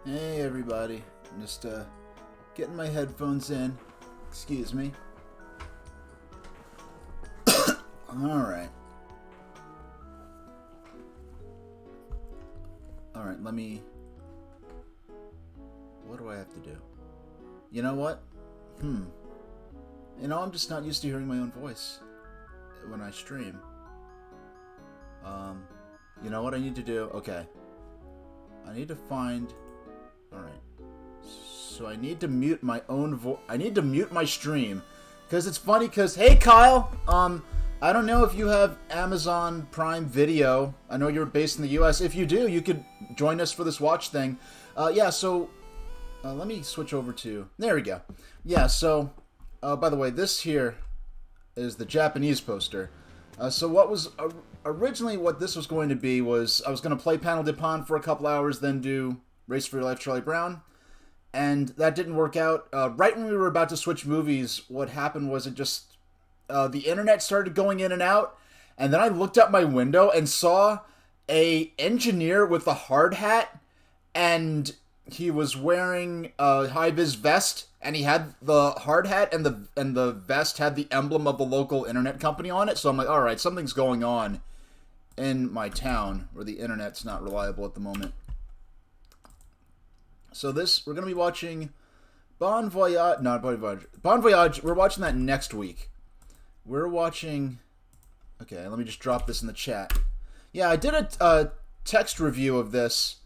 Hey everybody, I'm just getting my headphones in. Excuse me. Alright. Alright, let me... What do I have to do? You know what? I'm just not used to hearing my own voice when I stream. You know what I need to do? Okay. I need to find... Alright. So I need to mute my own voice. I need to mute my stream. Because it's funny because... Hey, Kyle! I don't know if you have Amazon Prime Video. I know you're based in the US. If you do, you could join us for this watch thing. Let me switch over to... There we go. Yeah, so... by the way, this here is the Japanese poster. So what was... originally what this was going to be was... I was going to play Panel de Pon for a couple hours, then do Race for Your Life Charlie Brown. And that didn't work out. Right when we were about to switch movies, what happened was it just... the internet started going in and out, and then I looked out my window and saw a engineer with a hard hat, and he was wearing a high-vis vest, and he had the hard hat and the vest had the emblem of the local internet company on it. So I'm like, all right, something's going on in my town where the internet's not reliable at the moment. So we're gonna be watching Bon Voyage. Bon Voyage. We're watching that next week. We're watching... Okay, let me just drop this in the chat. Yeah, I did a text review of this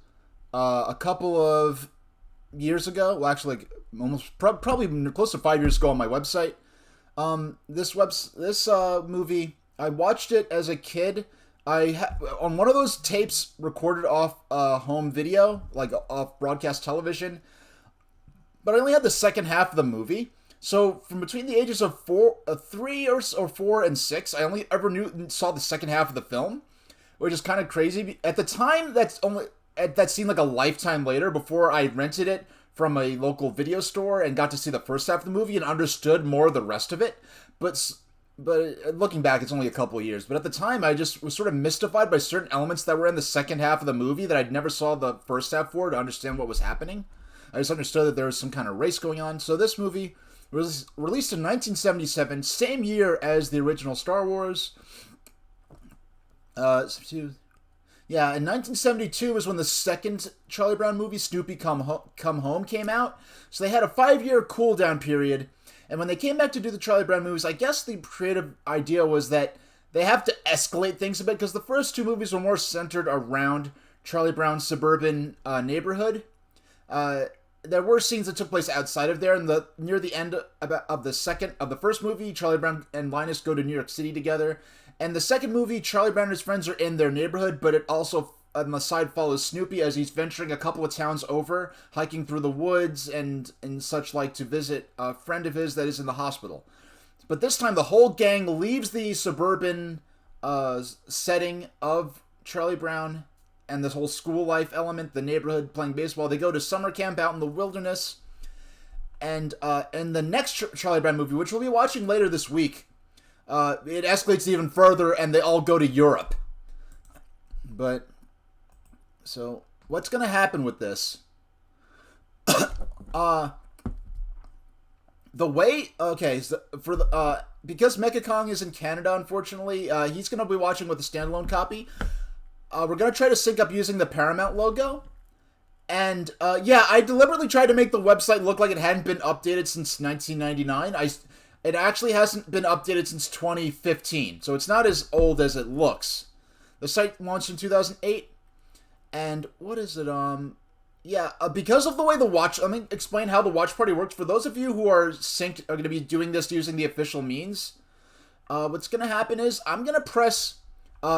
a couple of years ago. Well, actually, like, probably close to 5 years ago on my website. This movie, I watched it as a kid. On one of those tapes recorded off home video, like off broadcast television. But I only had the second half of the movie. So, from between the ages of 3 or 4 and 6, I only ever saw the second half of the film, which is kind of crazy. At the time, that seemed like a lifetime later before I rented it from a local video store and got to see the first half of the movie and understood more of the rest of it. But looking back, it's only a couple of years. But at the time, I just was sort of mystified by certain elements that were in the second half of the movie that I'd never saw the first half for to understand what was happening. I just understood that there was some kind of race going on. So this movie was released in 1977, same year as the original Star Wars. In 1972 was when the second Charlie Brown movie, Snoopy Come Home, came out. So they had a 5-year cool-down period. And when they came back to do the Charlie Brown movies, I guess the creative idea was that they have to escalate things a bit, because the first two movies were more centered around Charlie Brown's suburban neighborhood. There were scenes that took place outside of there, and near the end of the first movie, Charlie Brown and Linus go to New York City together. And the second movie, Charlie Brown and his friends are in their neighborhood, but it also on the side follows Snoopy as he's venturing a couple of towns over, hiking through the woods and such like to visit a friend of his that is in the hospital. But this time, the whole gang leaves the suburban setting of Charlie Brown and this whole school life element, the neighborhood playing baseball. They go to summer camp out in the wilderness. And in the next Charlie Brown movie, which we'll be watching later this week, it escalates even further and they all go to Europe. But, so, what's going to happen with this? Because Mecha Kong is in Canada, unfortunately, he's going to be watching with a standalone copy. We're going to try to sync up using the Paramount logo. And, I deliberately tried to make the website look like it hadn't been updated since 1999. It actually hasn't been updated since 2015, so it's not as old as it looks. The site launched in 2008, and what is it, because of the way let me explain how the watch party works. For those of you who are synced, are going to be doing this using the official means, what's going to happen is, I'm going to press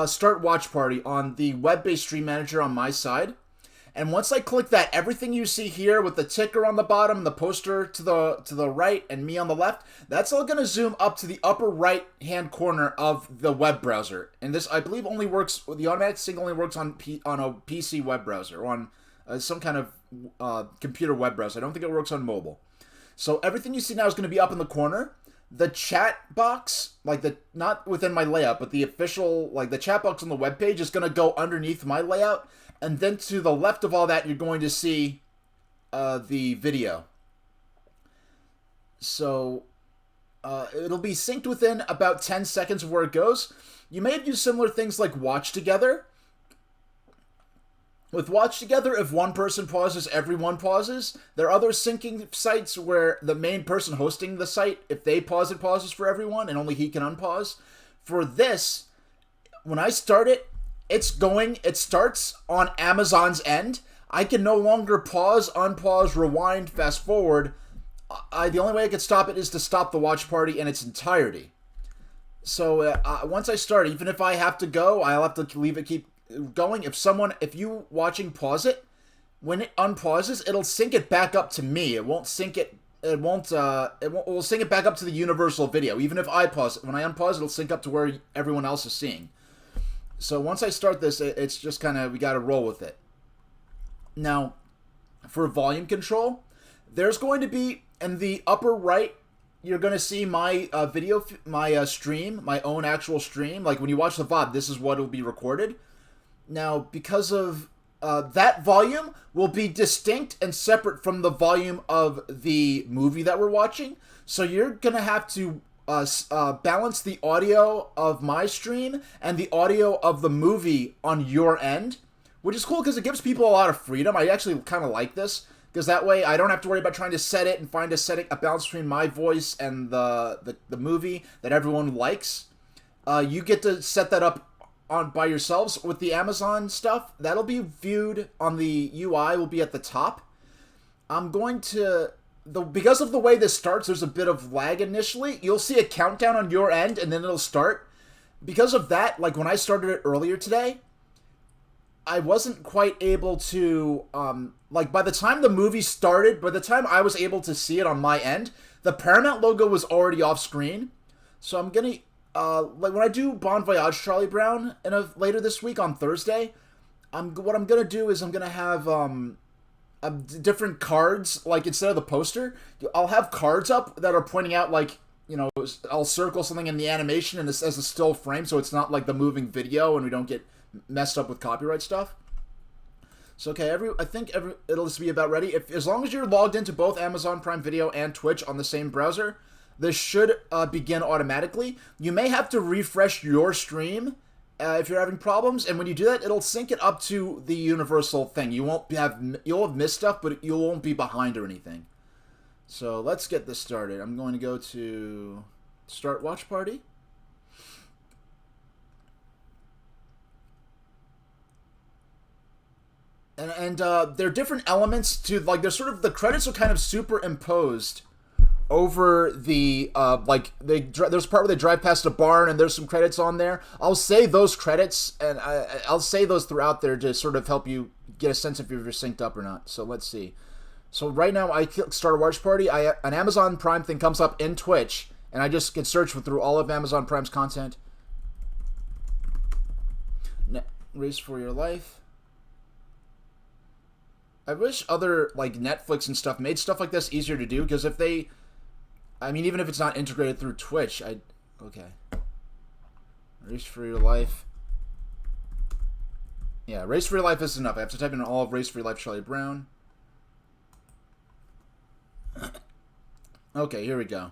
Start Watch Party on the web-based stream manager on my side. And once I click that, everything you see here with the ticker on the bottom, the poster to the right, and me on the left, that's all going to zoom up to the upper right-hand corner of the web browser. And this, I believe, the automatic sync only works on a PC web browser, or on some kind of computer web browser. I don't think it works on mobile. So everything you see now is going to be up in the corner. The chat box, not within my layout, but the official, the chat box on the webpage is going to go underneath my layout. And then to the left of all that, you're going to see the video. So it'll be synced within about 10 seconds of where it goes. You may have used similar things like Watch Together. With Watch Together, if one person pauses, everyone pauses. There are other syncing sites where the main person hosting the site, if they pause, it pauses for everyone, and only he can unpause. For this, when I start it, it starts on Amazon's end. I can no longer pause, unpause, rewind, fast forward. The only way I could stop it is to stop the watch party in its entirety. So once I start, even if I have to go, I'll have to leave it, keep going. If you watching pause it, when it unpauses, it'll sync it back up to me. It won't sync it. It will sync it back up to the universal video. Even if I pause it, when I unpause, it'll sync up to where everyone else is seeing. So once I start this, it's just kind of, we got to roll with it. Now, for volume control, there's going to be in the upper right, you're going to see my video, my stream, my own actual stream. Like when you watch the VOD, this is what will be recorded. Now, because of that volume will be distinct and separate from the volume of the movie that we're watching. So you're going to have to balance the audio of my stream and the audio of the movie on your end, which is cool because it gives people a lot of freedom. I actually kind of like this because that way I don't have to worry about trying to set it and find a balance between my voice and the movie that everyone likes. You get to set that up on by yourselves with the Amazon stuff. That'll be viewed on the UI, will be at the top. I'm going to, because of the way this starts, there's a bit of lag initially. You'll see a countdown on your end and then it'll start. Because of that, like when I started it earlier today, I wasn't quite able to, like by the time the movie started, by the time I was able to see it on my end, the Paramount logo was already off screen. So I'm gonna, like when I do Bon Voyage Charlie Brown later this week on Thursday, what I'm gonna do is I'm gonna have different cards. Like instead of the poster, I'll have cards up that are pointing out, like, you know, I'll circle something in the animation and this as a still frame, so it's not like the moving video and we don't get messed up with copyright stuff. So okay, I think it'll just be about ready. As long as you're logged into both Amazon Prime Video and Twitch on the same browser, this should begin automatically. You may have to refresh your stream if you're having problems, and when you do that, it'll sync it up to the universal thing. You'll have missed stuff, but you won't be behind or anything. So let's get this started. I'm going to go to Start Watch Party. And there are different elements to, like, there's sort of, the credits are kind of superimposed over the, there's a part where they drive past a barn and there's some credits on there. I'll say those credits, and I'll say those throughout there to sort of help you get a sense if you're synced up or not. So let's see. So right now I start a watch party. An Amazon Prime thing comes up in Twitch, and I just can search through all of Amazon Prime's content. Race for Your Life. I wish other, like, Netflix and stuff made stuff like this easier to do, because if they, I mean, even if it's not integrated through Twitch, okay. Race for Your Life. Yeah, Race for Your Life is enough. I have to type in all of Race for Your Life Charlie Brown. Okay, here we go.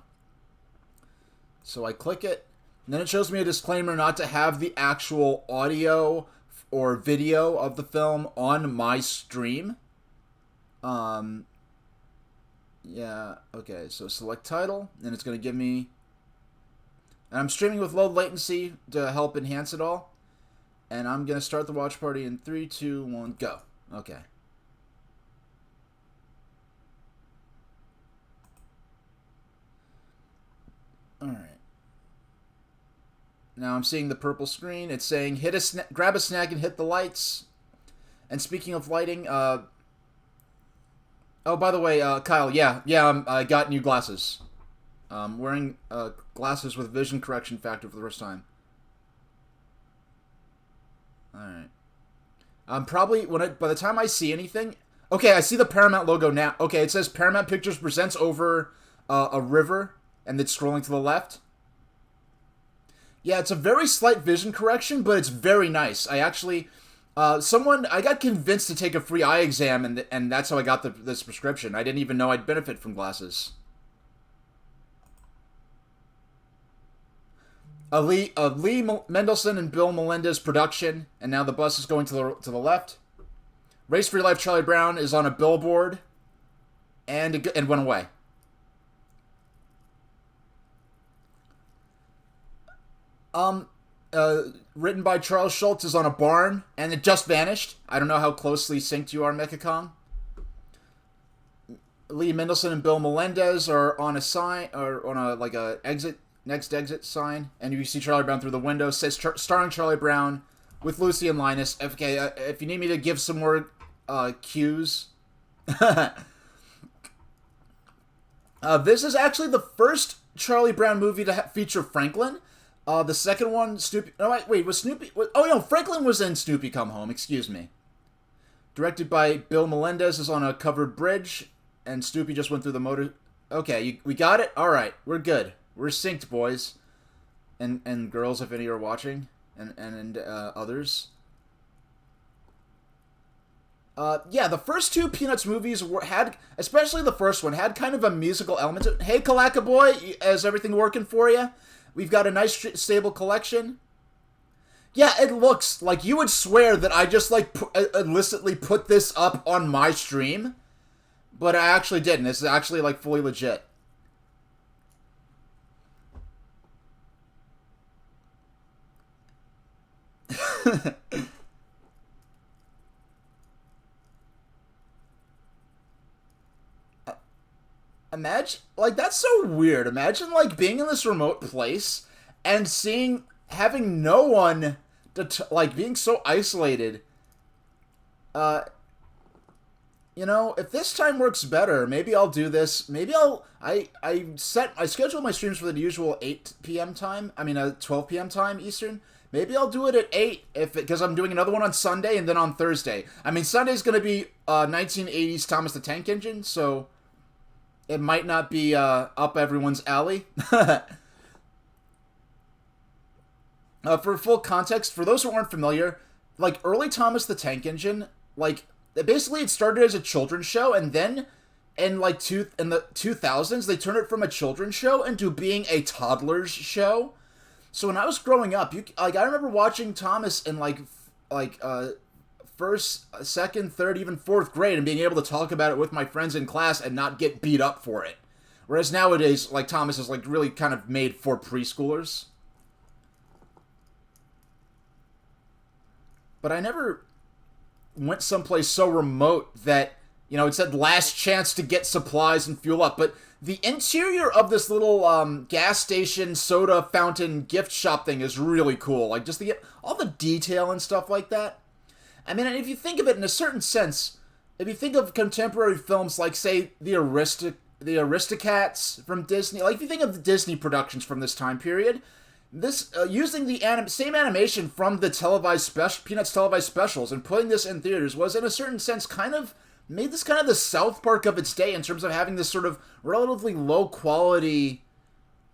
So I click it, and then it shows me a disclaimer not to have the actual audio or video of the film on my stream. Yeah, okay, so select title, and it's going to give me, and I'm streaming with low latency to help enhance it all, and I'm going to start the watch party in 3, 2, 1, go. Okay. Alright. Now I'm seeing the purple screen. It's saying grab a snack and hit the lights. And speaking of lighting, oh, by the way, Kyle, yeah, I got new glasses. Wearing glasses with vision correction factor for the first time. Alright. Probably, by the time I see anything... Okay, I see the Paramount logo now. Okay, it says Paramount Pictures presents over a river, and it's scrolling to the left. Yeah, it's a very slight vision correction, but it's very nice. I actually... Someone I got convinced to take a free eye exam, and that's how I got this prescription. I didn't even know I'd benefit from glasses. Lee Mendelsohn and Bill Melendez production, and now the bus is going to the left. Race for Your Life, Charlie Brown is on a billboard, and went away. Written by Charles Schultz is on a barn, and it just vanished. I don't know how closely synced you are, Mecha Kong. Lee Mendelsohn and Bill Melendez are on a sign, or on a next exit sign, and you see Charlie Brown through the window. It says starring Charlie Brown with Lucy and Linus. Okay, if you need me to give some more cues. This is actually the first Charlie Brown movie to feature Franklin. The second one, Snoopy... No, wait, was Snoopy... Oh, no, Franklin was in Snoopy Come Home, excuse me. Directed by Bill Melendez, is on a covered bridge, and Snoopy just went through the motor... Okay, we got it? Alright, we're good. We're synced, boys. And girls, if any are watching, and others. Yeah, the first two Peanuts movies had, especially the first one, had kind of a musical element to it. Hey, Kalaka Boy, is everything working for you? We've got a nice, stable collection. Yeah, it looks like you would swear that I just, illicitly put this up on my stream. But I actually didn't. This is actually, fully legit. Imagine, that's so weird. Imagine, being in this remote place and having no one to, being so isolated. If this time works better, maybe I'll do this. Maybe I schedule my streams for the usual 8 p.m. time. 12 p.m. time Eastern. Maybe I'll do it at 8 because I'm doing another one on Sunday and then on Thursday. Sunday's going to be 1980s Thomas the Tank Engine, so it might not be up everyone's alley. For full context, for those who aren't familiar, early Thomas the Tank Engine, basically it started as a children's show, and then in the 2000s they turned it from a children's show into being a toddler's show. So when I was growing up, I remember watching Thomas in first, second, third, even fourth grade, and being able to talk about it with my friends in class and not get beat up for it. Whereas nowadays, Thomas is really kind of made for preschoolers. But I never went someplace so remote that, it said last chance to get supplies and fuel up. But the interior of this little gas station, soda fountain, gift shop thing is really cool. Just all the detail and stuff like that. And if you think of it in a certain sense, if you think of contemporary films say, the Aristocats from Disney, if you think of the Disney productions from this time period, this using the same animation from the Peanuts televised specials and putting this in theaters was, in a certain sense, made this kind of the South Park of its day in terms of having this sort of relatively low-quality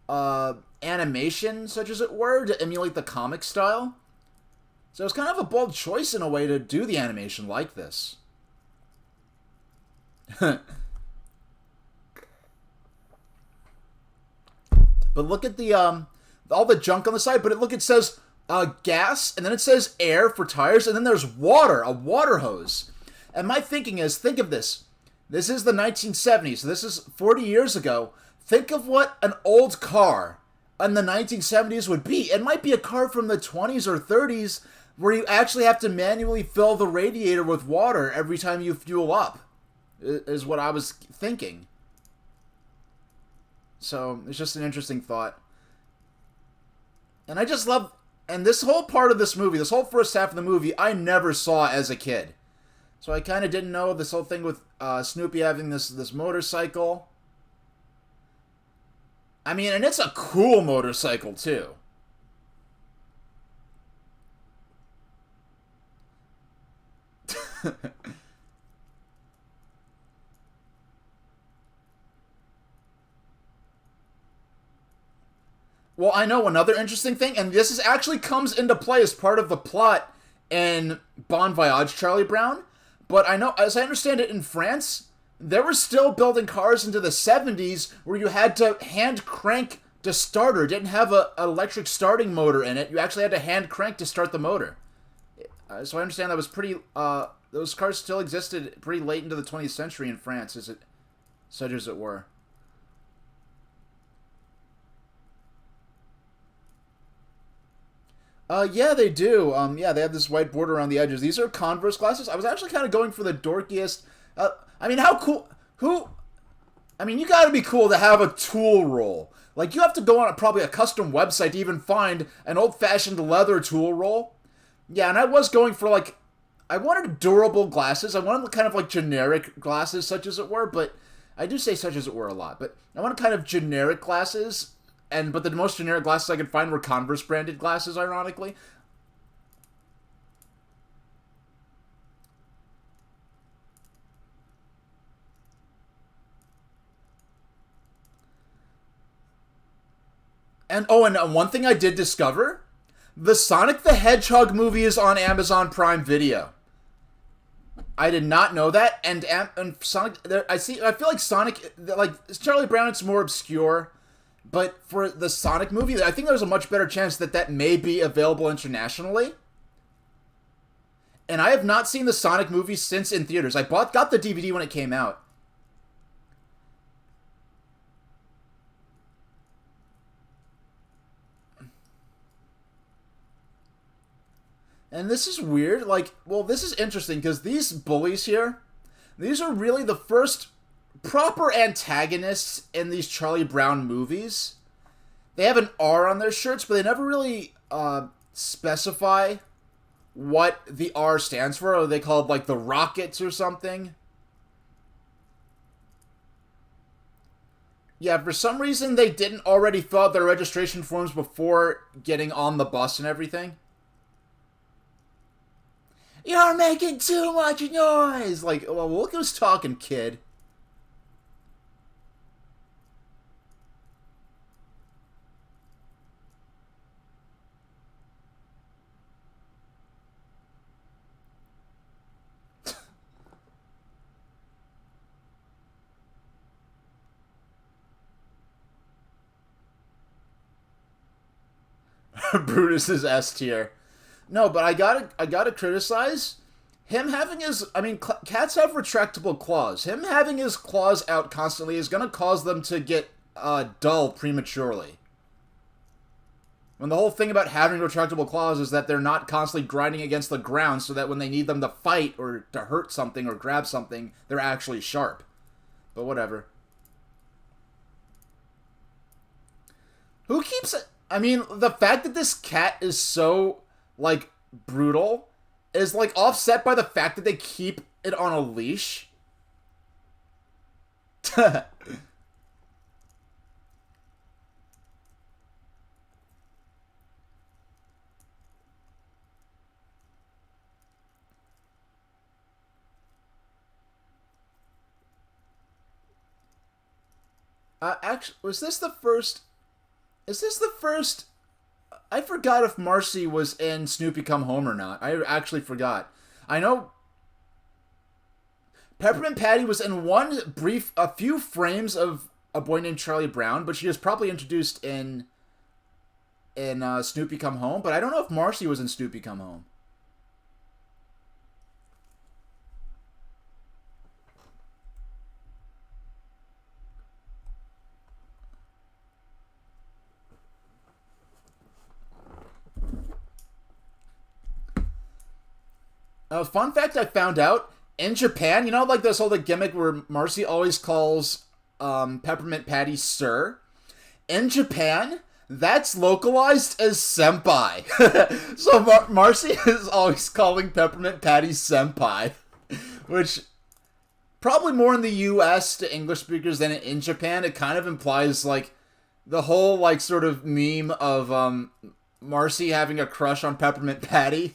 animation, such as it were, to emulate the comic style. So it's kind of a bold choice in a way to do the animation like this. But look at the all the junk on the side. But it says gas, and then it says air for tires, and then there's water, a water hose. And my thinking is, think of this. This is the 1970s. So this is 40 years ago. Think of what an old car in the 1970s would be. It might be a car from the 20s or 30s where you actually have to manually fill the radiator with water every time you fuel up, is what I was thinking. So, it's just an interesting thought. And I just love... And this whole part of this movie, this whole first half of the movie, I never saw as a kid. So I kind of didn't know this whole thing with Snoopy having this motorcycle. And it's a cool motorcycle, too. Well, I know another interesting thing, and this actually comes into play as part of the plot in Bon Voyage Charlie Brown, but I know, as I understand it, in France, they were still building cars into the 70s where you had to hand crank to starter. It didn't have an electric starting motor in it. You actually had to hand crank to start the motor. So I understand that was pretty. Those cars still existed pretty late into the 20th century in France, such as it were. Yeah, they do. Yeah, they have this white border around the edges. These are Converse glasses. I was actually kind of going for the dorkiest. I mean, how cool? Who? I mean, you got to be cool to have a tool roll. Like, you have to go on probably a custom website to even find an old-fashioned leather tool roll. Yeah, and I was going for, like, I wanted durable glasses. I wanted kind of like generic glasses, such as it were, but I do say such as it were a lot. But I wanted kind of generic glasses, but the most generic glasses I could find were Converse branded glasses, ironically. And one thing I did discover, the Sonic the Hedgehog movie is on Amazon Prime Video. I did not know that, and Sonic. I feel like Sonic, like Charlie Brown, it's more obscure, but for the Sonic movie, I think there's a much better chance that may be available internationally. And I have not seen the Sonic movie since in theaters. Got the DVD when it came out. And this is weird. Like, well, this is interesting because these bullies here, these are really the first proper antagonists in these Charlie Brown movies. They have an R on their shirts, but they never really specify what the R stands for. Are they called, like, the Rockets or something? Yeah, for some reason they didn't already fill out their registration forms before getting on the bus and everything. You're making too much noise! Like, well, look who's talking, kid. Brutus is S tier. No, but I gotta criticize him having his. I mean, cats have retractable claws. Him having his claws out constantly is gonna cause them to get dull prematurely. When the whole thing about having retractable claws is that they're not constantly grinding against the ground, so that when they need them to fight or to hurt something or grab something, they're actually sharp. But whatever. Who keeps it? I mean, the fact that this cat is so, like, brutal is, like, offset by the fact that they keep it on a leash. Actually, was this the first? Is this the first? I forgot if Marcy was in Snoopy Come Home or not. I actually forgot. I know Peppermint Patty was in a few frames of A Boy Named Charlie Brown, but she was probably introduced in Snoopy Come Home. But I don't know if Marcy was in Snoopy Come Home. Fun fact I found out in Japan, you know, like this whole gimmick where Marcy always calls Peppermint Patty Sir. In Japan, that's localized as Senpai. So Marcy is always calling Peppermint Patty Senpai, which probably more in the U.S. to English speakers than in Japan. It kind of implies like the whole like sort of meme of Marcy having a crush on Peppermint Patty.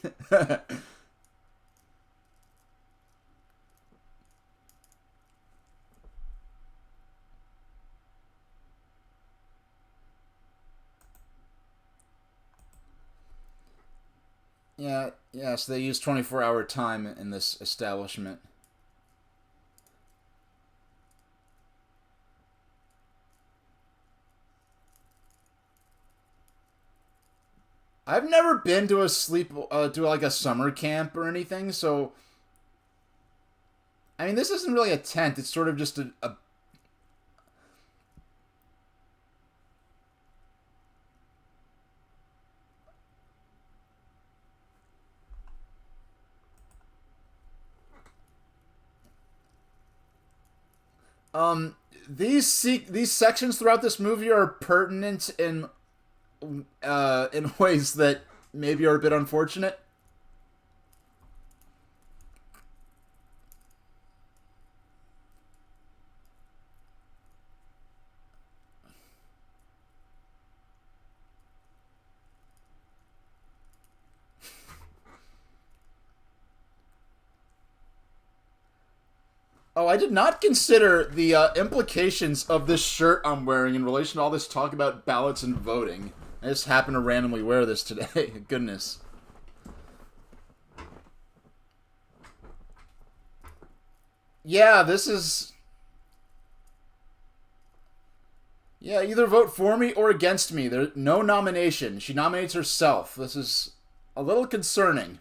Yeah, yes, they use 24-hour time in this establishment. I've never been to a to like a summer camp or anything, so I mean, this isn't really a tent. It's sort of just a um these sections throughout this movie are pertinent in ways that maybe are a bit unfortunate. Oh, I did not consider the implications of this shirt I'm wearing in relation to all this talk about ballots and voting. I just happened to randomly wear this today. Goodness. Yeah, this is. Yeah, either vote for me or against me. There's no nomination. She nominates herself. This is a little concerning.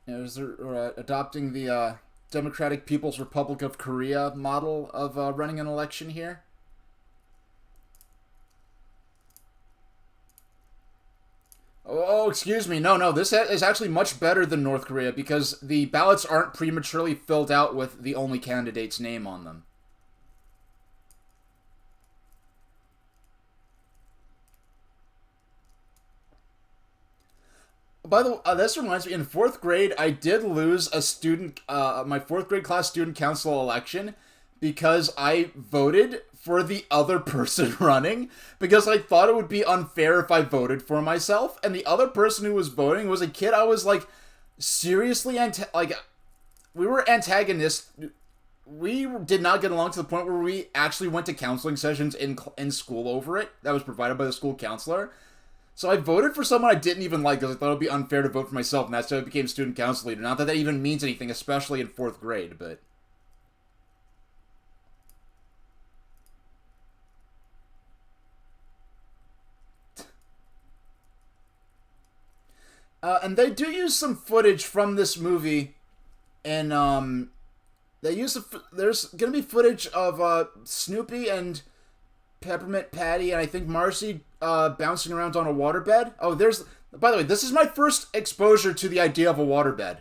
They're adopting the Democratic People's Republic of Korea model of running an election here. Oh, excuse me. No, no, this is actually much better than North Korea because the ballots aren't prematurely filled out with the only candidate's name on them. By the way, this reminds me, in fourth grade, I did lose my fourth grade class student council election because I voted for the other person running because I thought it would be unfair if I voted for myself, and the other person who was voting was a kid I was like seriously we were antagonists. We did not get along to the point where we actually went to counseling sessions in school over it. That was provided by the school counselor. So I voted for someone I didn't even like because I thought it would be unfair to vote for myself, and that's how I became student council leader. Not that that even means anything, especially in fourth grade, but. And they do use some footage from this movie, and there's gonna be footage of Snoopy and Peppermint Patty and I think Marcy bouncing around on a waterbed. Oh, there's. By the way, this is my first exposure to the idea of a waterbed.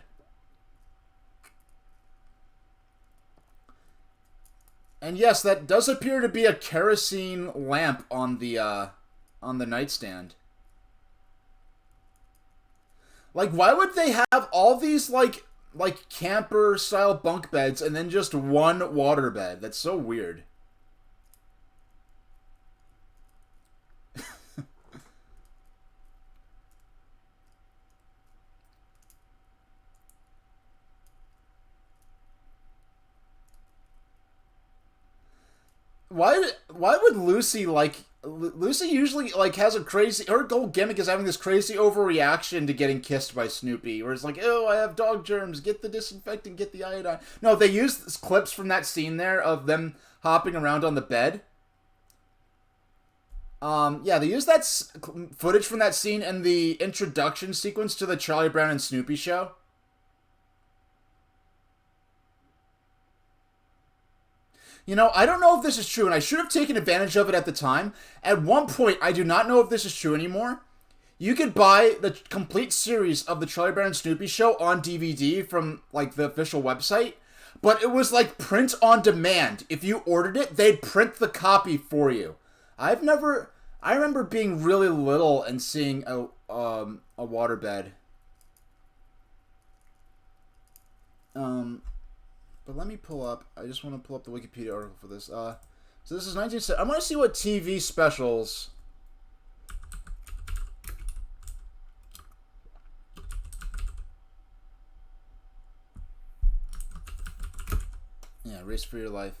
And yes, that does appear to be a kerosene lamp on the nightstand. Like, why would they have all these like camper style bunk beds and then just one waterbed? That's so weird. Why would Lucy like Lucy usually like has a crazy her whole gimmick is having this crazy overreaction to getting kissed by Snoopy, where it's like, oh, I have dog germs, get the disinfectant, get the iodine. No, they used clips from that scene there of them hopping around on the bed. Yeah, they used that footage from that scene in the introduction sequence to the Charlie Brown and Snoopy show. You know, I don't know if this is true, and I should have taken advantage of it at the time. At one point, I do not know if this is true anymore. You could buy the complete series of the Charlie Brown and Snoopy show on DVD from like the official website, but it was like print on demand. If you ordered it, they'd print the copy for you. I've never. I remember being really little and seeing a waterbed. Um, But let me pull up. I just want to pull up the Wikipedia article for this. So this is 1970. I want to see what TV specials. Yeah, Race for Your Life.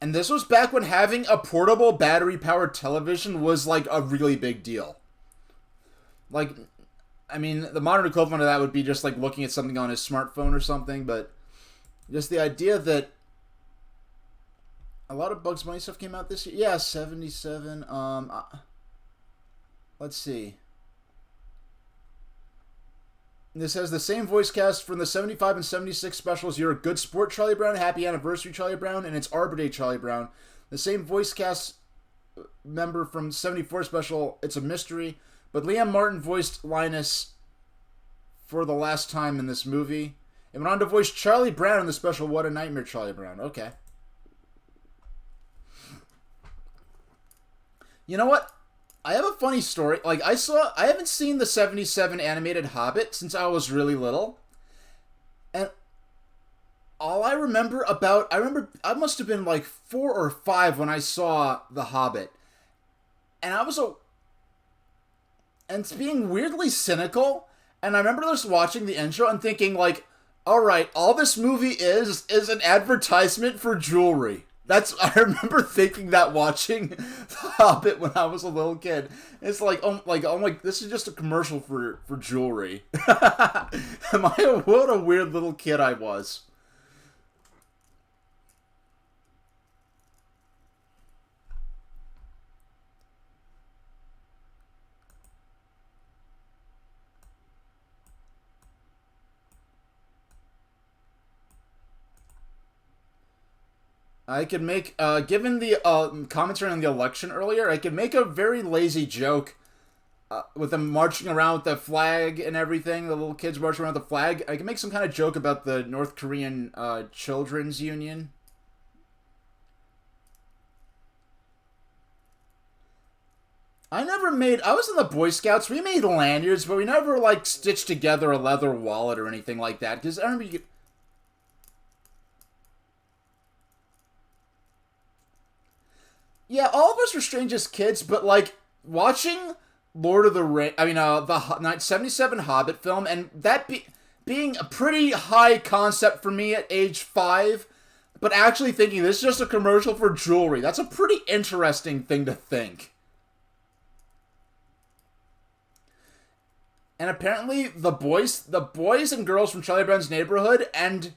And this was back when having a portable battery-powered television was, like, a really big deal. Like, I mean, the modern equivalent of that would be just, like, looking at something on his smartphone or something, but just the idea that a lot of Bugs Bunny stuff came out this year. Yeah, 77. Let's see. This has the same voice cast from the 75 and 76 specials. You're a Good Sport, Charlie Brown, Happy Anniversary, Charlie Brown, and it's Arbor Day, Charlie Brown. The same voice cast member from 74 special, It's a Mystery. But Liam Martin voiced Linus for the last time in this movie. And went on to voice Charlie Brown in the special What a Nightmare, Charlie Brown. Okay. You know what? I have a funny story. Like, I haven't seen the 77 animated Hobbit since I was really little. And all I remember I must have been like 4 or 5 when I saw The Hobbit. And and it's being weirdly cynical. And I remember just watching the intro and thinking, like, alright, all this movie is an advertisement for jewelry. I remember thinking that watching The Hobbit when I was a little kid. It's like, I'm like, this is just a commercial for jewelry. What a weird little kid I was. I could make, given the commentary on the election earlier, I could make a very lazy joke with them marching around with the flag and everything, the little kids marching around with the flag. I can make some kind of joke about the North Korean Children's Union. I was in the Boy Scouts. We made lanyards, but we never, like, stitched together a leather wallet or anything like that. Because I remember yeah, all of us were strange as kids, but, like, watching Lord of the Rings, the 77 Hobbit film, and that being a pretty high concept for me at age 5, but actually thinking this is just a commercial for jewelry, that's a pretty interesting thing to think. And apparently the boys and girls from Charlie Brown's Neighborhood, and,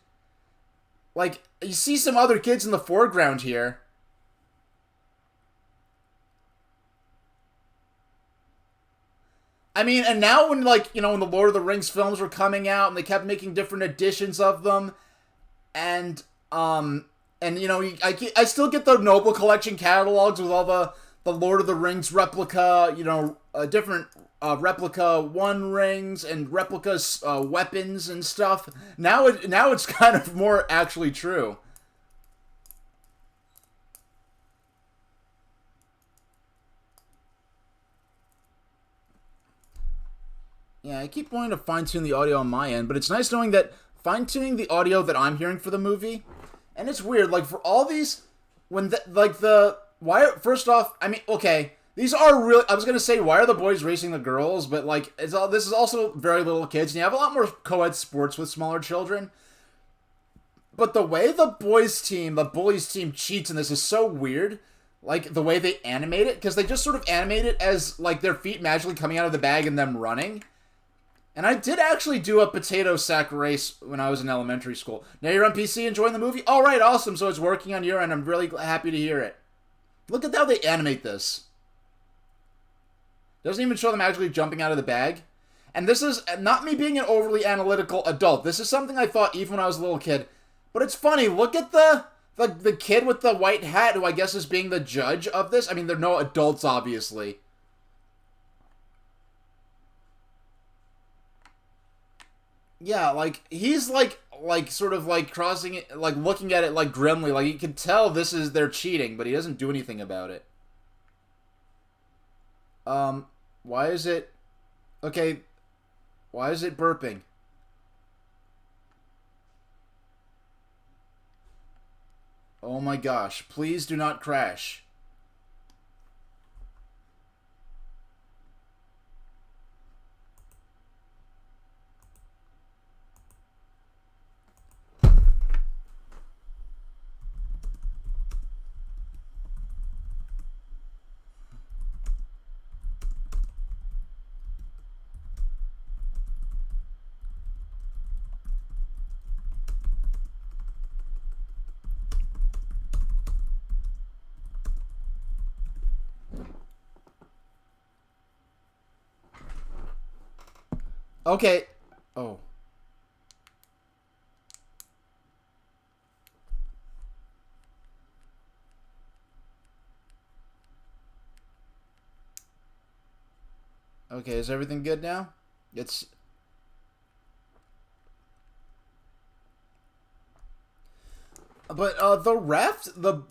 like, you see some other kids in the foreground here. I mean, and now when, like, you know, when the Lord of the Rings films were coming out and they kept making different editions of them, and you know, I still get the Noble Collection catalogs with all the Lord of the Rings replica, you know, different replica One Rings and replica weapons and stuff. Now it's kind of more actually true. Yeah, I keep wanting to fine-tune the audio on my end, but it's nice knowing that fine-tuning the audio that I'm hearing for the movie, and it's weird, like, for all these, first off, I mean, okay, these are real, I was gonna say, why are the boys racing the girls, but, like, this is also very little kids, and you have a lot more co-ed sports with smaller children, but the way the bullies team cheats in this is so weird. Like, the way they animate it, because they just sort of animate it as, like, their feet magically coming out of the bag and them running. And I did actually do a potato sack race when I was in elementary school. Now you're on PC enjoying the movie? Alright, awesome. So it's working on your end. I'm really happy to hear it. Look at how they animate this. Doesn't even show them actually jumping out of the bag. And this is not me being an overly analytical adult. This is something I thought even when I was a little kid. But it's funny. Look at the kid with the white hat who I guess is being the judge of this. I mean, they're no adults, obviously. Yeah, like, he's, like, sort of, like, crossing it, like, looking at it, like, grimly. Like, you can tell they're cheating, but he doesn't do anything about it. Why is it... Okay, why is it burping? Oh my gosh, please do not crash. Okay. Oh. Okay, is everything good now? It's but the raft the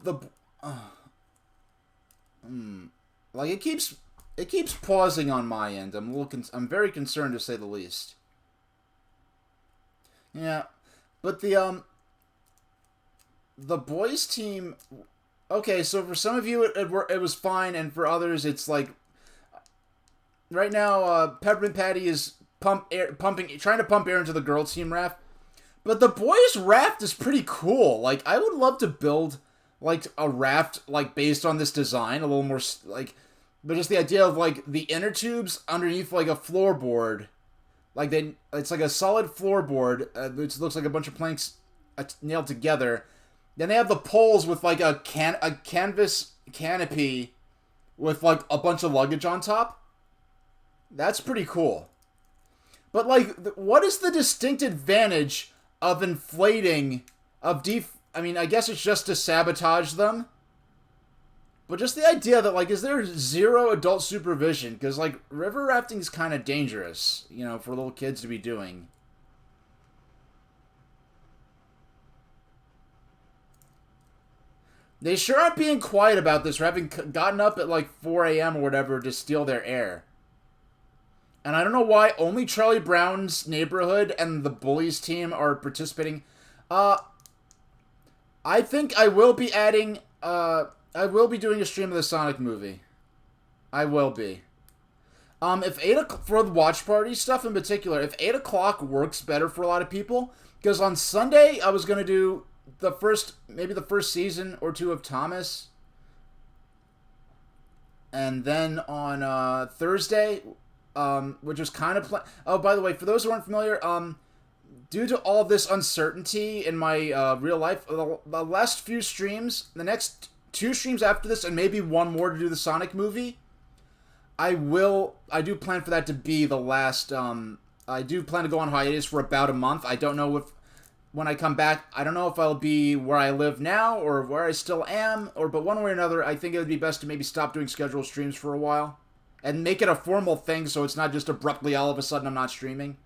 like it keeps pausing on my end. I'm very concerned to say the least. Yeah, but the boys team. Okay, so for some of you it was fine, and for others it's like right now Peppermint Patty is pumping trying to pump air into the girls team raft. But the boys raft is pretty cool. Like I would love to build like a raft like based on this design, a little more like, but just the idea of like the inner tubes underneath like a floorboard, like it's like a solid floorboard, which looks like a bunch of planks nailed together. Then they have the poles with like a canvas canopy with like a bunch of luggage on top. That's pretty cool. But like, what is the distinct advantage of inflating I mean, I guess it's just to sabotage them. But just the idea that like, is there zero adult supervision? Because like, river rafting is kind of dangerous, you know, for little kids to be doing. They sure aren't being quiet about this, for having gotten up at like 4 a.m. or whatever to steal their air. And I don't know why only Charlie Brown's neighborhood and the bullies team are participating. Uh, I think I will be adding. I will be doing a stream of the Sonic movie. I will be. If 8 o'clock for the watch party stuff in particular, if 8 o'clock works better for a lot of people, because on Sunday I was gonna do maybe the first season or two of Thomas, and then on Thursday, which was kind of oh, by the way, for those who aren't familiar, due to all this uncertainty in my real life, the last few streams, the next 2 streams after this, and maybe one more to do the Sonic movie, I do plan for that to be the last. I do plan to go on hiatus for about a month. I don't know if when I come back, I don't know if I'll be where I live now or where I still am, but one way or another, I think it would be best to maybe stop doing scheduled streams for a while and make it a formal thing, so it's not just abruptly all of a sudden I'm not streaming.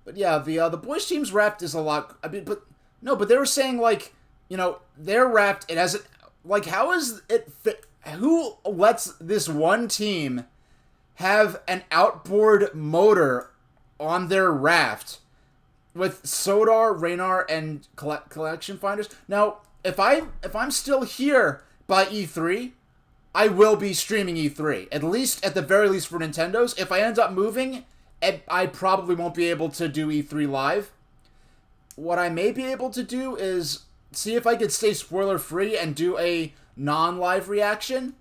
But yeah, the boys team's raft is a lot. I mean, but no, but they were saying like, you know, their raft, it has it like, how is it fit? Who lets this one team have an outboard motor on their raft with Sodar, Raynar, and collection finders? Now, if I'm still here by E3, I will be streaming E3, at least at the very least for Nintendo's. If I end up moving, I probably won't be able to do E3 live. What I may be able to do is see if I could stay spoiler free and do a non-live reaction.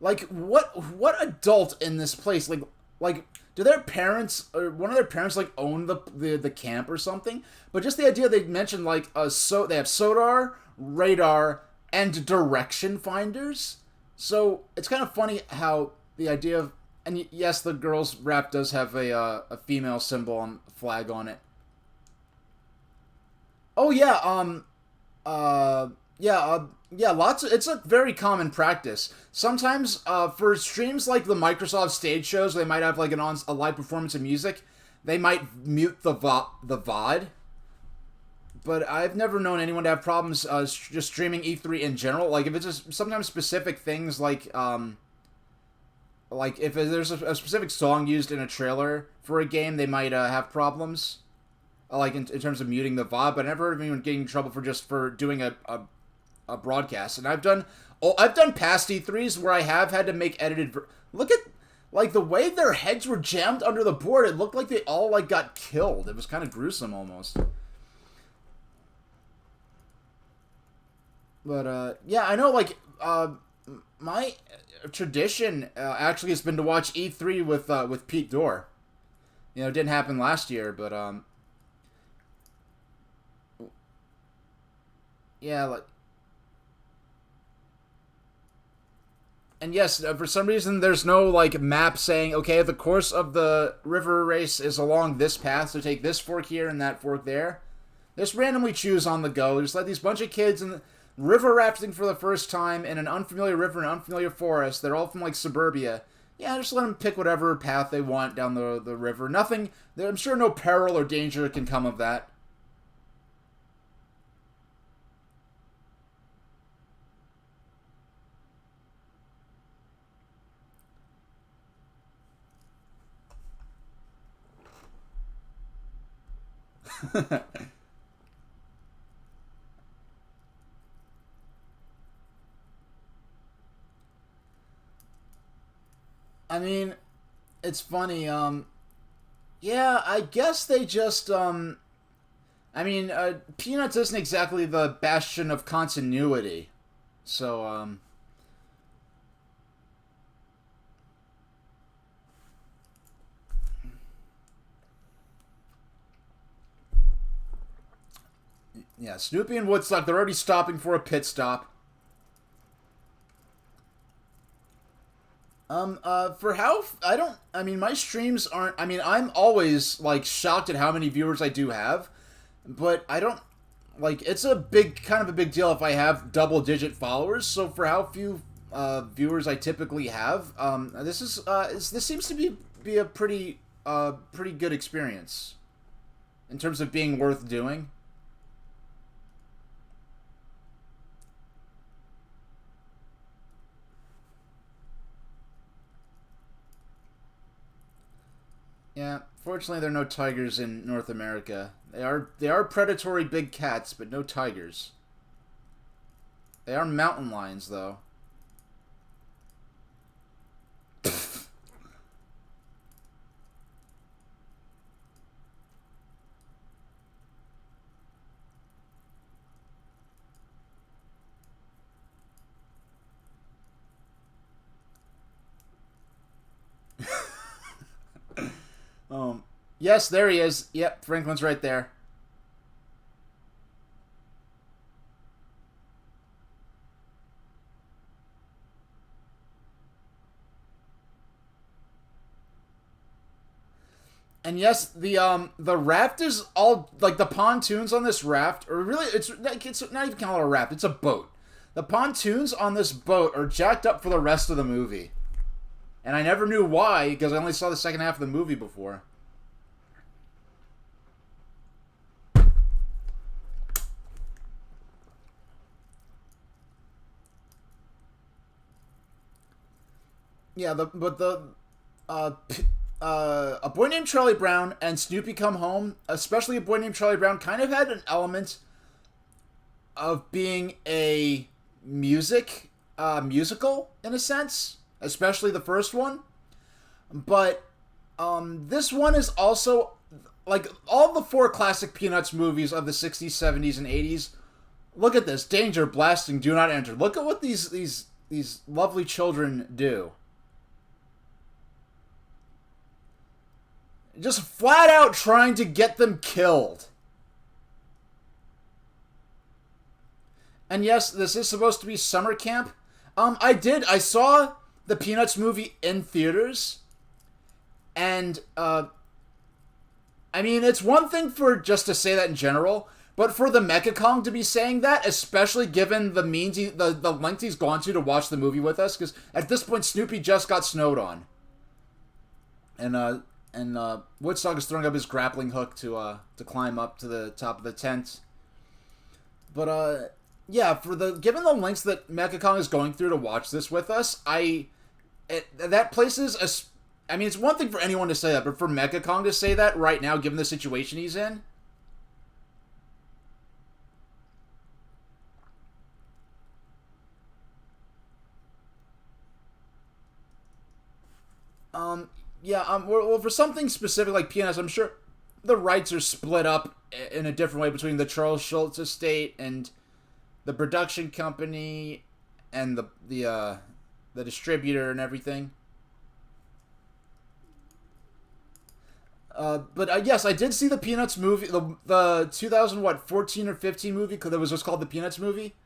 Like, what adult in this place, like do their parents or one of their parents like own the camp or something? But just the idea they mentioned like they have Sodar, radar, and direction finders. So it's kind of funny how the idea of, and yes, the girls' rap does have a female symbol on flag on it. Oh yeah, yeah, lots of, it's a very common practice. Sometimes for streams like the Microsoft stage shows, they might have like a live performance of music. They might mute the VOD. But I've never known anyone to have problems just streaming E3 in general. Like if it's just sometimes specific things like if there's a specific song used in a trailer for a game, they might have problems. Like in terms of muting the VOD, but I never heard of anyone getting in trouble for doing a broadcast. And I've done past E3s where I have had to make edited. Look at like the way their heads were jammed under the board. It looked like they all like got killed. It was kind of gruesome almost. But yeah, I know my tradition actually has been to watch E3 with Pete Dorr. You know, it didn't happen last year, but yeah, like And yes, for some reason, there's no like map saying, okay, the course of the river race is along this path, so take this fork here and that fork there. Just randomly choose on the go. Just let these bunch of kids in river rafting for the first time in an unfamiliar river and unfamiliar forest. They're all from like suburbia. Yeah, just let them pick whatever path they want down the river. Nothing, I'm sure no peril or danger can come of that. I mean, it's funny. Yeah, I guess they just I mean, Peanuts isn't exactly the bastion of continuity, so yeah, Snoopy and Woodstock, they're already stopping for a pit stop. For how I don't. I mean, my streams aren't. I mean, I'm always like shocked at how many viewers I do have, but I don't like. It's a big kind of a big deal if I have double-digit followers. So for how few viewers I typically have, this seems to be a pretty good experience in terms of being worth doing. Yeah, fortunately there are no tigers in North America. They are predatory big cats, but no tigers. They are mountain lions though. Yes, there he is. Yep, Franklin's right there. And yes, the raft is all like the pontoons on this raft, or really it's not even called a raft, it's a boat. The pontoons on this boat are jacked up for the rest of the movie. And I never knew why, because I only saw the second half of the movie before. Yeah, uh, a Boy Named Charlie Brown and Snoopy Come Home, especially A Boy Named Charlie Brown, kind of had an element of being a musical in a sense, especially the first one. But this one is also like all the four classic Peanuts movies of the '60s, '70s, and '80s. Look at this: danger, blasting, do not enter. Look at what these lovely children do. Just flat out trying to get them killed. And yes, this is supposed to be summer camp. I saw the Peanuts movie in theaters. And, I mean, it's one thing for just to say that in general, but for the Mecha Kong to be saying that, especially given the the length he's gone to watch the movie with us, because at this point, Snoopy just got snowed on. And Woodstock is throwing up his grappling hook to climb up to the top of the tent. But yeah, given the lengths that Mecha Kong is going through to watch this with us, that places a. I mean, it's one thing for anyone to say that, but for Mecha Kong to say that right now, given the situation he's in. Yeah, well, for something specific like Peanuts, I'm sure the rights are split up in a different way between the Charles Schultz estate and the production company and the distributor and everything. But yes, I did see the Peanuts movie, the 2014 or 15 movie that was just called the Peanuts movie.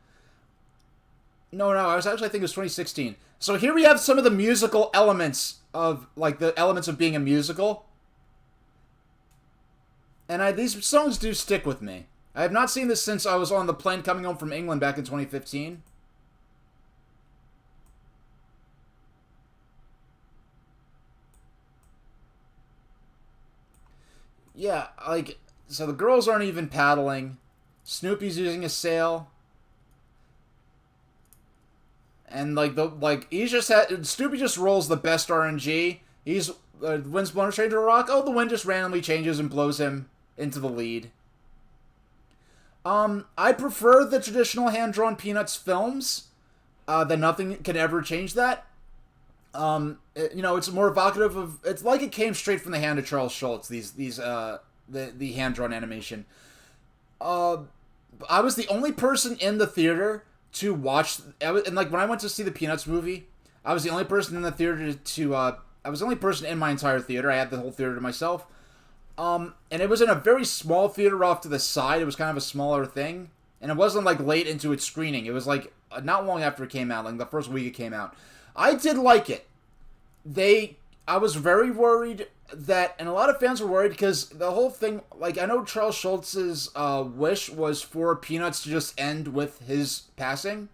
No, I think it was 2016. So here we have some of the musical elements of, like, the elements of being a musical. And these songs do stick with me. I have not seen this since I was on the plane coming home from England back in 2015. Yeah, like, so the girls aren't even paddling. Snoopy's using a sail. And, like, he's just Snoopy just rolls the best RNG. He's, wind's blown straight into a rock. Oh, the wind just randomly changes and blows him into the lead. I prefer the traditional hand-drawn Peanuts films. That nothing can ever change that. It's more evocative of. It's like it came straight from the hand of Charles Schulz. The hand-drawn animation. I was the only person in the theater to watch. And like when I went to see the Peanuts movie, I was the only person in the theater to. I was the only person in my entire theater. I had the whole theater to myself. And it was in a very small theater off to the side. It was kind of a smaller thing. And it wasn't, like, late into its screening. It was, like, not long after it came out. Like, the first week it came out. I did like it. I was very worried that... And a lot of fans were worried because the whole thing... Like, I know Charles Schultz's wish was for Peanuts to just end with his passing.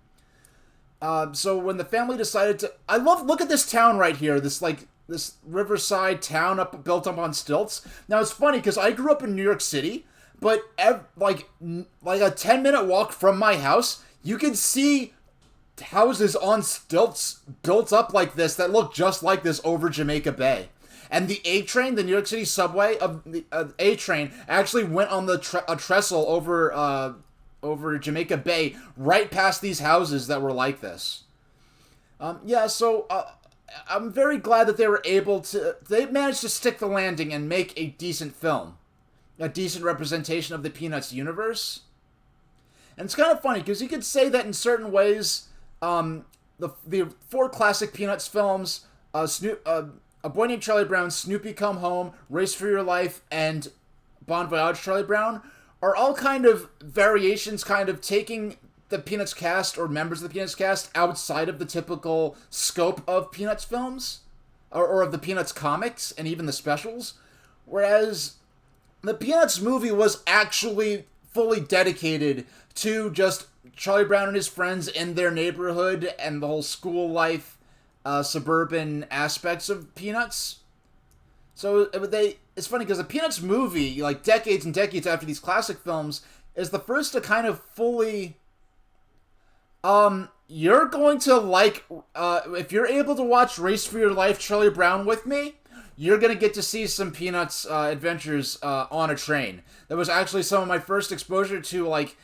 So when the family decided to... Look at this town right here. This riverside town built up on stilts. Now, it's funny, because I grew up in New York City, but like a 10-minute walk from my house, you can see houses on stilts built up like this that look just like this over Jamaica Bay. And the A train, the New York City subway of the A train, actually went on a trestle over Jamaica Bay, right past these houses that were like this. I'm very glad that they managed to stick the landing and make a decent film. A decent representation of the Peanuts universe. And it's kind of funny, because you could say that in certain ways, the four classic Peanuts films, A Boy Named Charlie Brown, Snoopy Come Home, Race for Your Life, and Bon Voyage, Charlie Brown, are all kind of variations, kind of taking the Peanuts cast or members of the Peanuts cast outside of the typical scope of Peanuts films or of the Peanuts comics and even the specials, whereas the Peanuts movie was actually fully dedicated to just Charlie Brown and his friends in their neighborhood and the whole school life, suburban aspects of Peanuts. So it's funny because the Peanuts movie, like decades and decades after these classic films, is the first to kind of fully... you're going to like, if you're able to watch Race for Your Life, Charlie Brown with me, you're going to get to see some Peanuts adventures on a train. That was actually some of my first exposure to, like,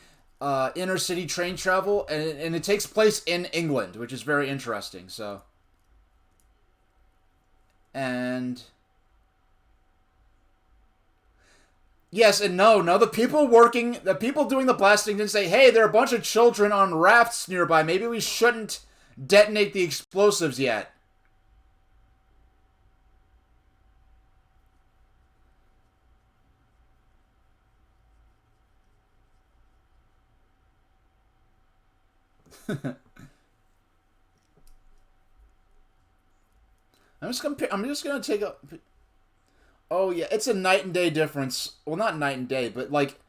inner city train travel, and it takes place in England, which is very interesting, so. And... Yes and no. No, the people doing the blasting didn't say, hey, there are a bunch of children on rafts nearby. Maybe we shouldn't detonate the explosives yet. I'm just gonna take a... Oh, yeah, it's a night and day difference. Well, not night and day, but, like,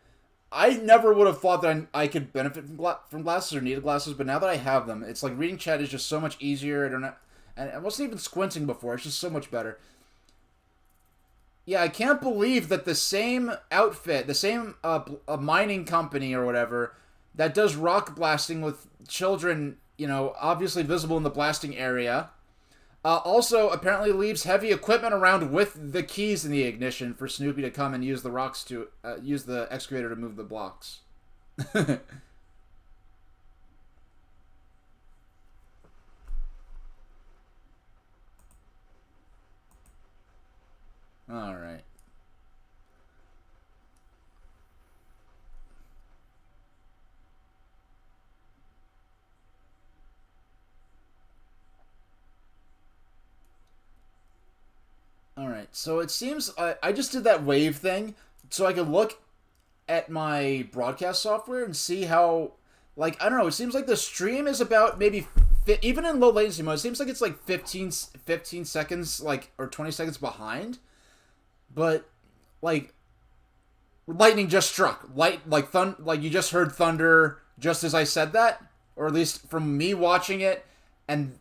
I never would have thought that I could benefit from glasses or needed glasses, but now that I have them, it's like reading chat is just so much easier. And I wasn't even squinting before. It's just so much better. Yeah, I can't believe that the same outfit, the same a mining company or whatever, that does rock blasting with children, obviously visible in the blasting area, also apparently leaves heavy equipment around with the keys in the ignition for Snoopy to come and use the rocks to use the excavator to move the blocks. All right. Alright, so it seems I just did that wave thing so I could look at my broadcast software and see how, like, I don't know, it seems like the stream is about maybe even in low latency mode, it seems like it's like 15 seconds, like, or 20 seconds behind. But like, lightning just struck. Like you just heard thunder just as I said that, or at least from me watching it, and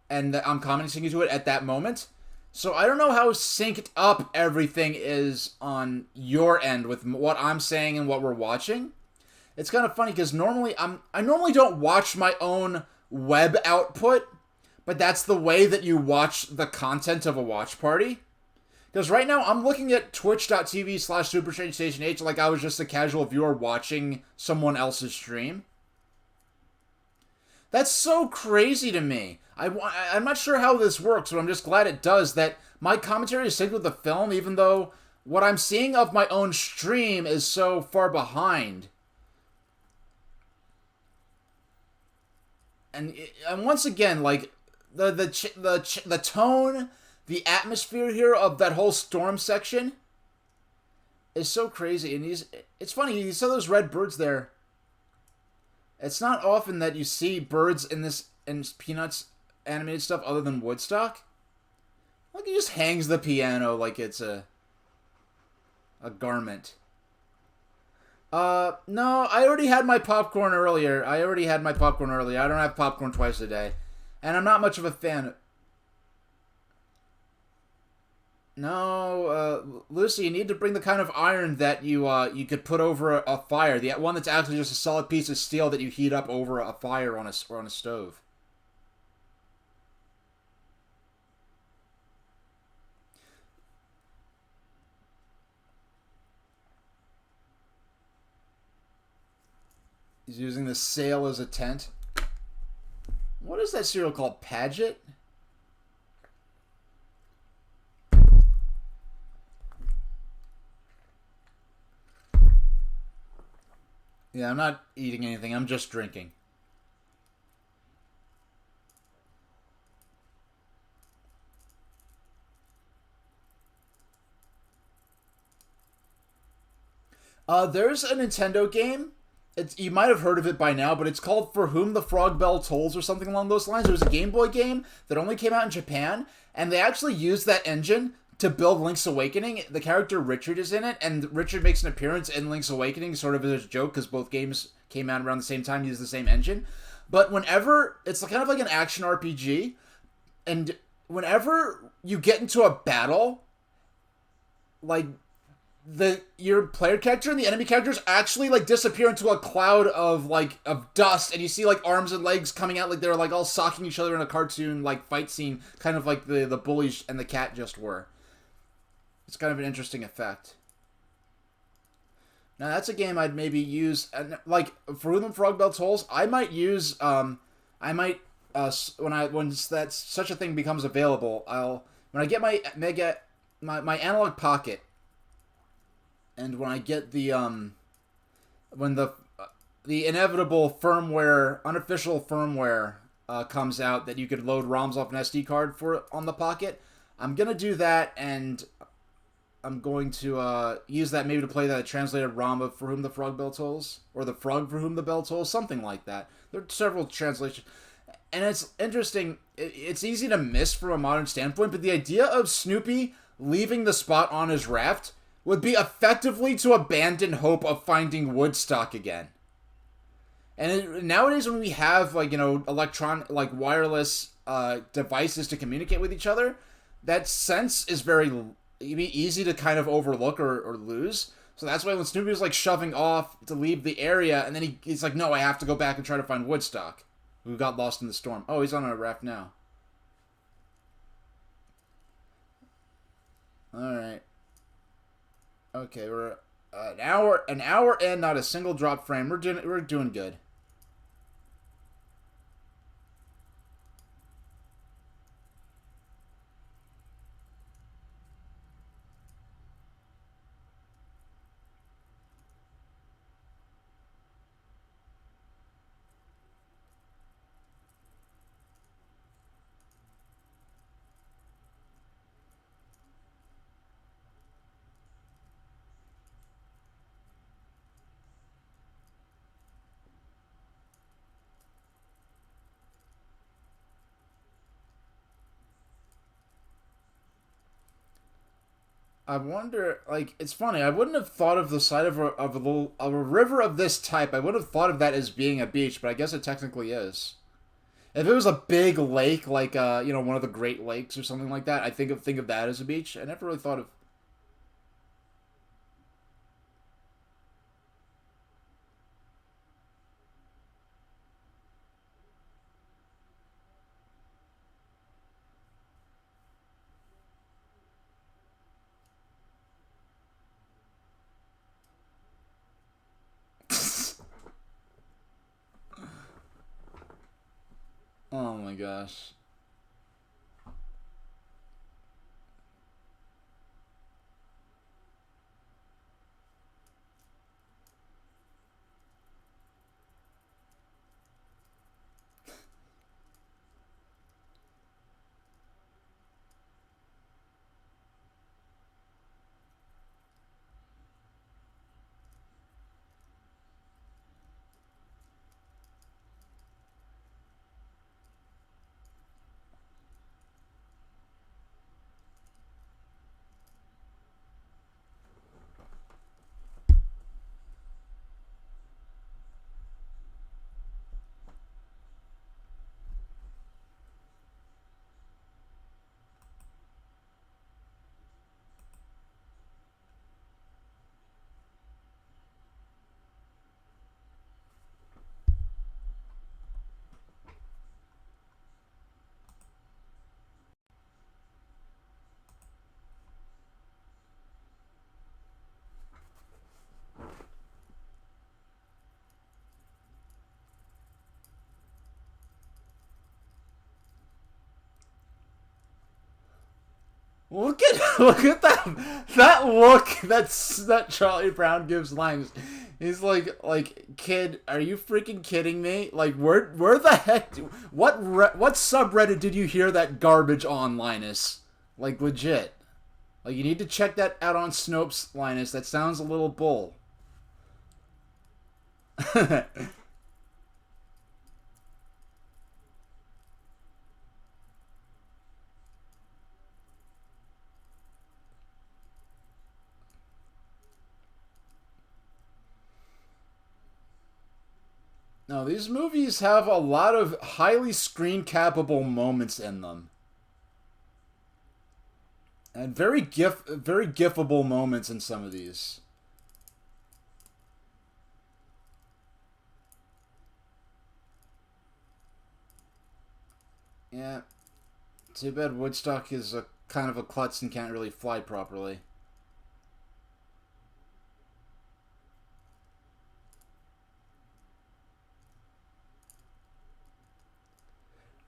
I'm commenting to it at that moment. So I don't know how synced up everything is on your end with what I'm saying and what we're watching. It's kind of funny because I normally don't watch my own web output, but that's the way that you watch the content of a watch party. Because right now I'm looking at twitch.tv/SuperStrangeStationH like I was just a casual viewer watching someone else's stream. That's so crazy to me. I'm not sure how this works, but I'm just glad it does, that my commentary is synced with the film, even though what I'm seeing of my own stream is so far behind. And once again, like, the tone, the atmosphere here of that whole storm section is so crazy. And it's funny, you saw those red birds there. It's not often that you see birds in Peanuts animated stuff other than Woodstock. Like, he just hangs the piano like it's a garment. No, I already had my popcorn earlier. I don't have popcorn twice a day. And I'm not much of a fan. No, Lucy, you need to bring the kind of iron that you could put over a fire. The one that's actually just a solid piece of steel that you heat up over a fire on a stove. He's using the sail as a tent. What is that cereal called? Paget? Yeah, I'm not eating anything. I'm just drinking. There's a Nintendo game. You might have heard of it by now, but it's called For Whom the Frog Bell Tolls or something along those lines. It was a Game Boy game that only came out in Japan, and they actually used that engine to build Link's Awakening. The character Richard is in it, and Richard makes an appearance in Link's Awakening sort of as a joke because both games came out around the same time, used the same engine. But whenever, it's kind of like an action RPG, and whenever you get into a battle, like, your player character and the enemy characters actually like disappear into a cloud of dust, and you see like arms and legs coming out like they're like all socking each other in a cartoon like fight scene, kind of like the bullies and the cat just were. It's kind of an interesting effect. Now that's a game I'd maybe use, like For Whom the Frog Bell Tolls. I might use when that's such a thing becomes available. When I get my my Analog Pocket. And when I get the inevitable firmware, unofficial firmware comes out that you could load ROMs off an SD card for on the Pocket, I'm gonna do that, and I'm going to use that maybe to play that translated ROM of For Whom the Frog Bell Tolls, or The Frog For Whom the Bell Tolls, something like that. There are several translations, and it's interesting. It's easy to miss from a modern standpoint, but the idea of Snoopy leaving the spot on his raft would be effectively to abandon hope of finding Woodstock again. And nowadays, when we have wireless devices to communicate with each other, that sense is very easy to kind of overlook or lose. So that's why when Snoopy was like shoving off to leave the area, and then he's like, no, I have to go back and try to find Woodstock, who got lost in the storm. Oh, he's on a raft now. All right. Okay, we're an hour in, not a single drop frame. We're doing good. I wonder, like, it's funny. I wouldn't have thought of the side of a river of this type. I would have thought of that as being a beach, but I guess it technically is. If it was a big lake, like one of the Great Lakes or something like that, I think of that as a beach. I never really thought of. Oh my gosh. Look at that look that Charlie Brown gives lines. He's like kid, are you freaking kidding me? Like where the heck what subreddit did you hear that garbage on, Linus? Like legit. Like you need to check that out on Snopes, Linus. That sounds a little bull. No, these movies have a lot of highly screen capable moments in them. And very gifable moments in some of these. Yeah. Too bad Woodstock is a kind of a klutz and can't really fly properly.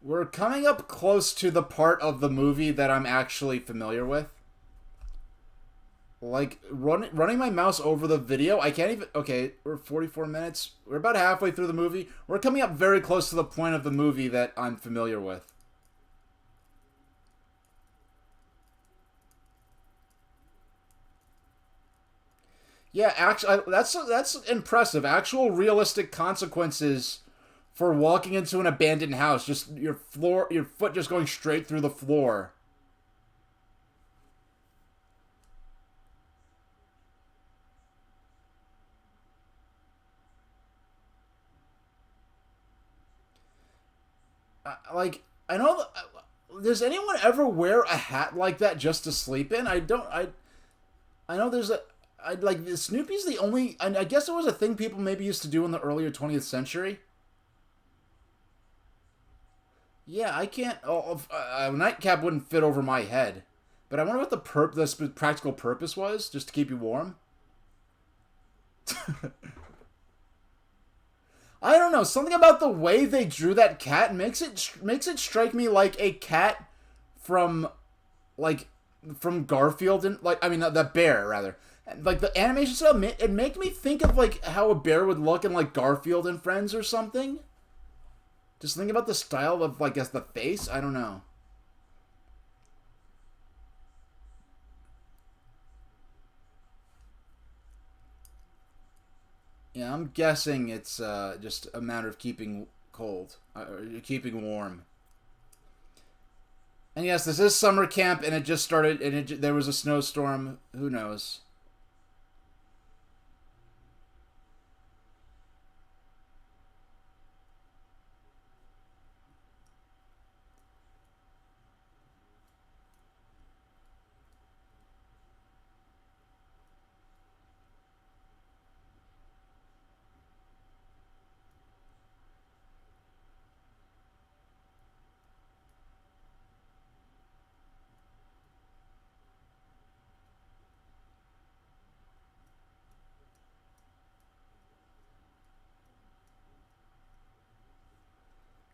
We're coming up close to the part of the movie that I'm actually familiar with. Like, running my mouse over the video, I can't even... Okay, we're 44 minutes. We're about halfway through the movie. We're coming up very close to the point of the movie that I'm familiar with. Yeah, actually, that's impressive. Actual realistic consequences for walking into an abandoned house. Just your foot just going straight through the floor. Like I know. Does anyone ever wear a hat like that just to sleep in? I don't. I know there's a. I like Snoopy's the only. I guess it was a thing people maybe used to do in the earlier 20th century. Yeah, I can't. A nightcap wouldn't fit over my head, but I wonder what the practical purpose was, just to keep you warm. I don't know. Something about the way they drew that cat makes it strike me like a cat from like from Garfield and like I mean the bear rather. Like the animation style, it make me think of like how a bear would look in like Garfield and Friends or something. Just think about the style of like guess the face. I don't know. Yeah, I'm guessing it's just a matter of keeping cold or keeping warm. And yes, this is summer camp, and it just started, and there was a snowstorm. Who knows?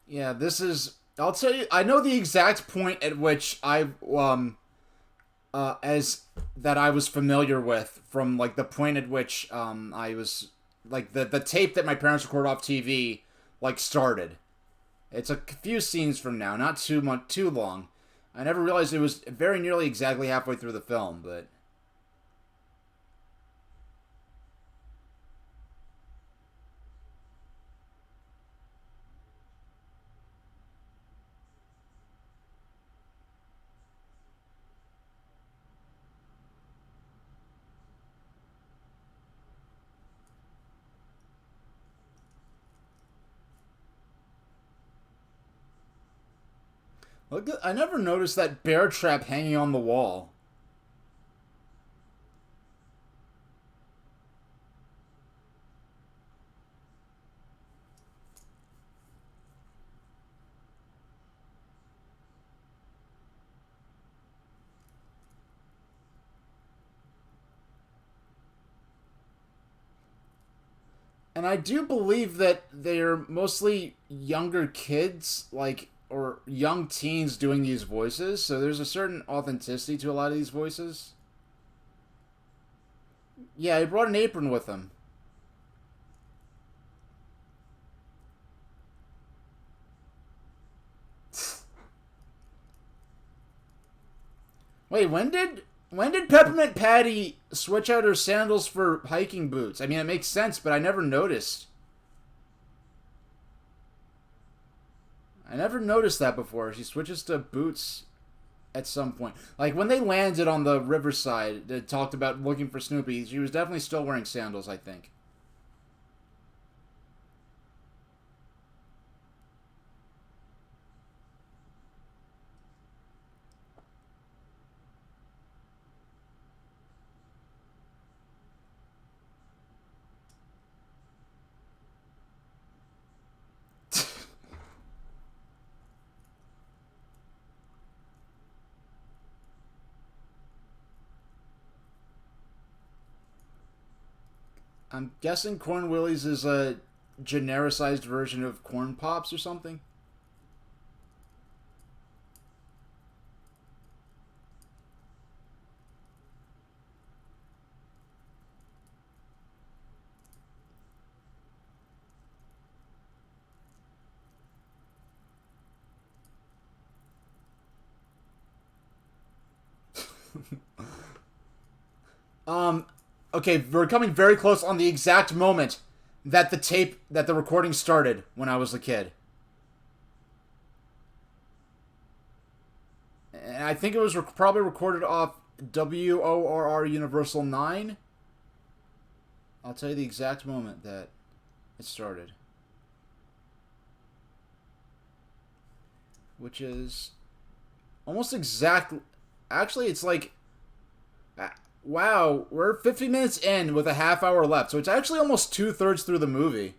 Yeah, this is. I'll tell you. I know the exact point at which as that I was familiar with from like the point at which I was like the tape that my parents recorded off TV like started. It's a few scenes from now, not too long. I never realized it was very nearly exactly halfway through the film, but look, I never noticed that bear trap hanging on the wall. And I do believe that they're mostly younger kids, like, or young teens doing these voices, so there's a certain authenticity to a lot of these voices. Yeah, he brought an apron with him. Wait, when did Peppermint Patty switch out her sandals for hiking boots? I mean, it makes sense, but I never noticed. I never noticed that before. She switches to boots at some point. Like when they landed on the riverside, they talked about looking for Snoopy. She was definitely still wearing sandals, I think. I'm guessing Corn Willies is a genericized version of Corn Pops or something. Um, okay, we're coming very close on the exact moment that the recording started when I was a kid. And I think it was probably recorded off WORR Universal 9. I'll tell you the exact moment that it started, which is almost exact. Actually, it's like, wow, we're 50 minutes in with a half hour left, so it's actually almost 2/3 through the movie.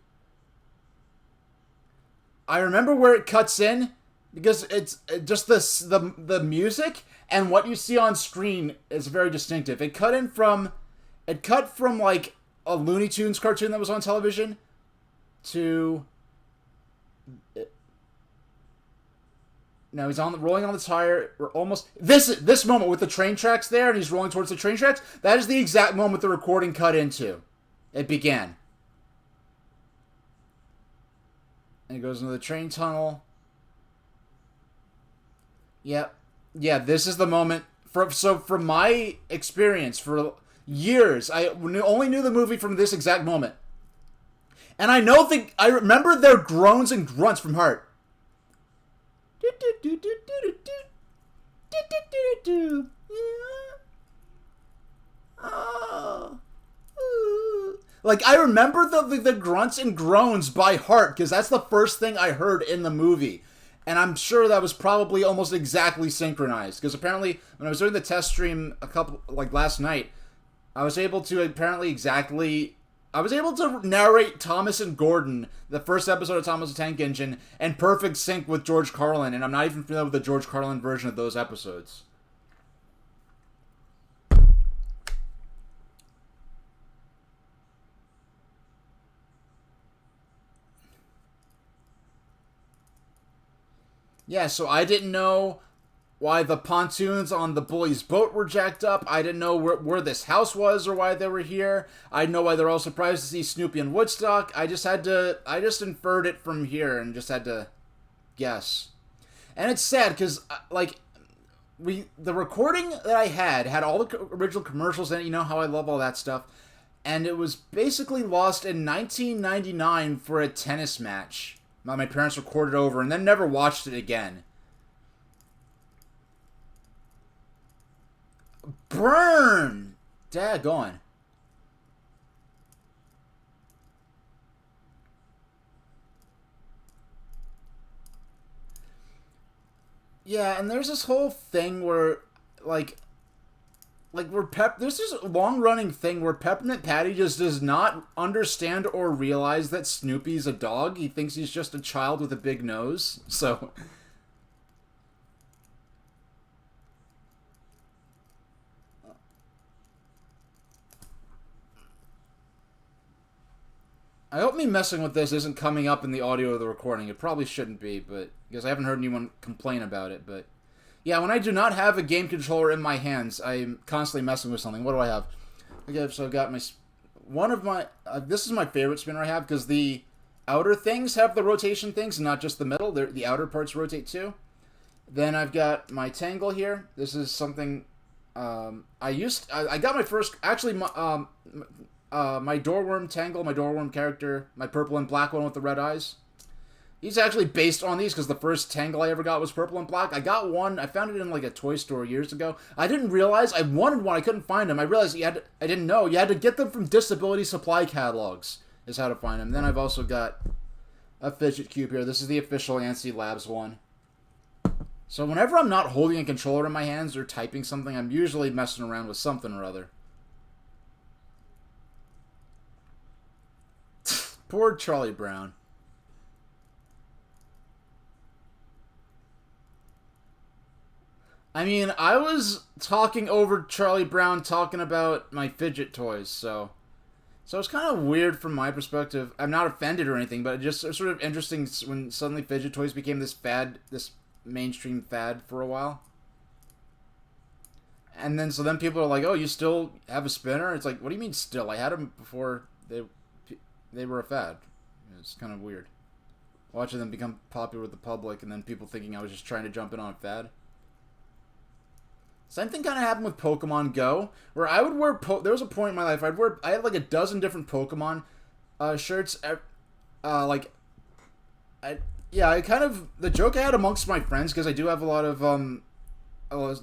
I remember where it cuts in because it's just the music and what you see on screen is very distinctive. It cut from like a Looney Tunes cartoon that was on television to no, he's on rolling on the tire. We're almost this moment with the train tracks there, and he's rolling towards the train tracks. That is the exact moment the recording cut into. It began, and it goes into the train tunnel. Yep, yeah. This is the moment. From my experience, for years, I only knew the movie from this exact moment, and I remember their groans and grunts from Heart. Oh. Like, I remember the grunts and groans by heart, because that's the first thing I heard in the movie. And I'm sure that was probably almost exactly synchronized, because apparently when I was doing the test stream last night, I was able to narrate Thomas and Gordon, the first episode of Thomas the Tank Engine, in perfect sync with George Carlin, and I'm not even familiar with the George Carlin version of those episodes. Yeah, so I didn't know why the pontoons on the bully's boat were jacked up. I didn't know where this house was or why they were here. I didn't know why they're all surprised to see Snoopy in Woodstock. I just inferred it from here and just had to guess. And it's sad because, the recording that I had all the original commercials in it. You know how I love all that stuff. And it was basically lost in 1999 for a tennis match. My parents recorded over and then never watched it again. Burn! Daggone. Yeah, and there's this whole thing where, there's this long-running thing where Peppermint Patty just does not understand or realize that Snoopy's a dog. He thinks he's just a child with a big nose, so... I hope me messing with this isn't coming up in the audio of the recording. It probably shouldn't be, but because I haven't heard anyone complain about it, but... Yeah, when I do not have a game controller in my hands, I'm constantly messing with something. What do I have? Okay, so I've got my... One of my... this is my favorite spinner I have, because the outer things have the rotation things, not just the middle. The outer parts rotate too. Then I've got my Tangle here. This is something... I got my first... Actually, my Doorworm Tangle, my Doorworm character, my purple and black one with the red eyes. He's actually based on these because the first Tangle I ever got was purple and black. I got one. I found it in a toy store years ago. I didn't realize I wanted one. I couldn't find them. I realized I didn't know you had to get them from disability supply catalogs. Is how to find them. Then I've also got a fidget cube here. This is the official Anstey Labs one. So whenever I'm not holding a controller in my hands or typing something, I'm usually messing around with something or other. Poor Charlie Brown. I mean, I was talking over Charlie Brown talking about my fidget toys, so it's kind of weird from my perspective. I'm not offended or anything, but just sort of interesting when suddenly fidget toys became this mainstream fad for a while. And then people are like, "Oh, you still have a spinner?" It's like, what do you mean still? I had them before they were a fad. It's kind of weird watching them become popular with the public, and then people thinking I was just trying to jump in on a fad. Same thing kind of happened with Pokemon Go, where I would wear... there was a point in my life I had a dozen different Pokemon shirts. The joke I had amongst my friends, because I do have a lot of,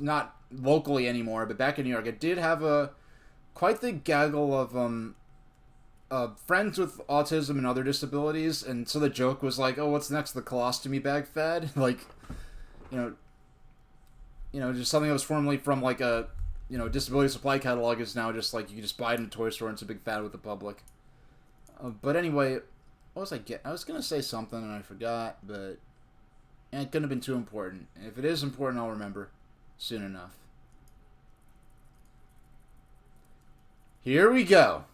not locally anymore, but back in New York, I did have quite the gaggle of friends with autism and other disabilities, and so the joke was like, oh, what's next, the colostomy bag fad? Just something that was formerly from a disability supply catalog is now just you can just buy it in a toy store and it's a big fad with the public. But anyway, what was I getting? I was going to say something and I forgot, but it couldn't have been too important. If it is important, I'll remember soon enough. Here we go.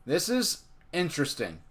This is interesting.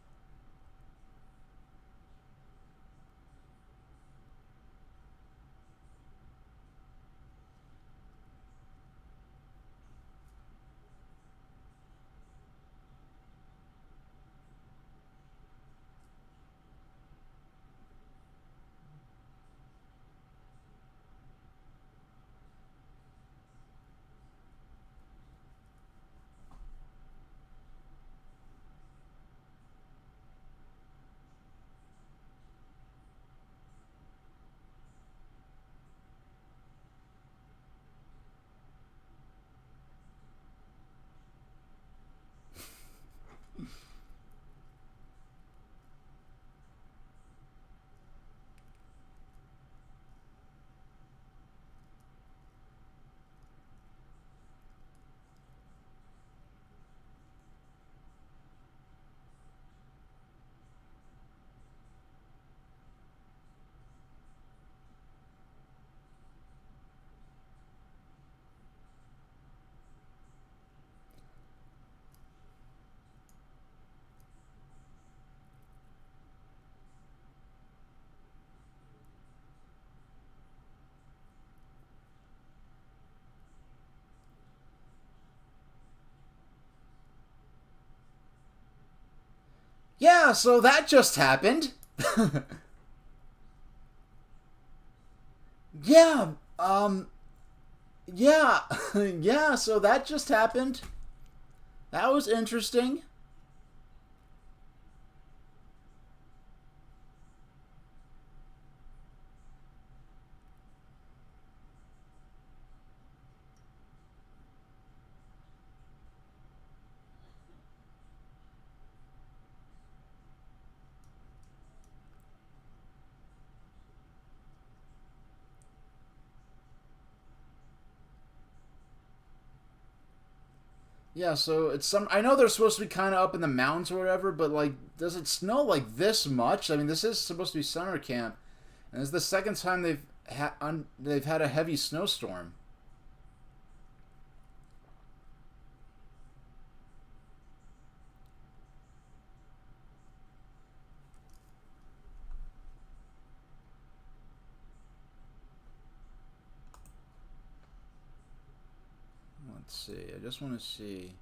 Yeah, so that just happened. Yeah, yeah, yeah, so that just happened. That was interesting. Yeah, so it's some. I know they're supposed to be kind of up in the mountains or whatever, but like, does it snow like this much? I mean, this is supposed to be summer camp, and it's the second time they've had a heavy snowstorm. Let's see. I just want to see.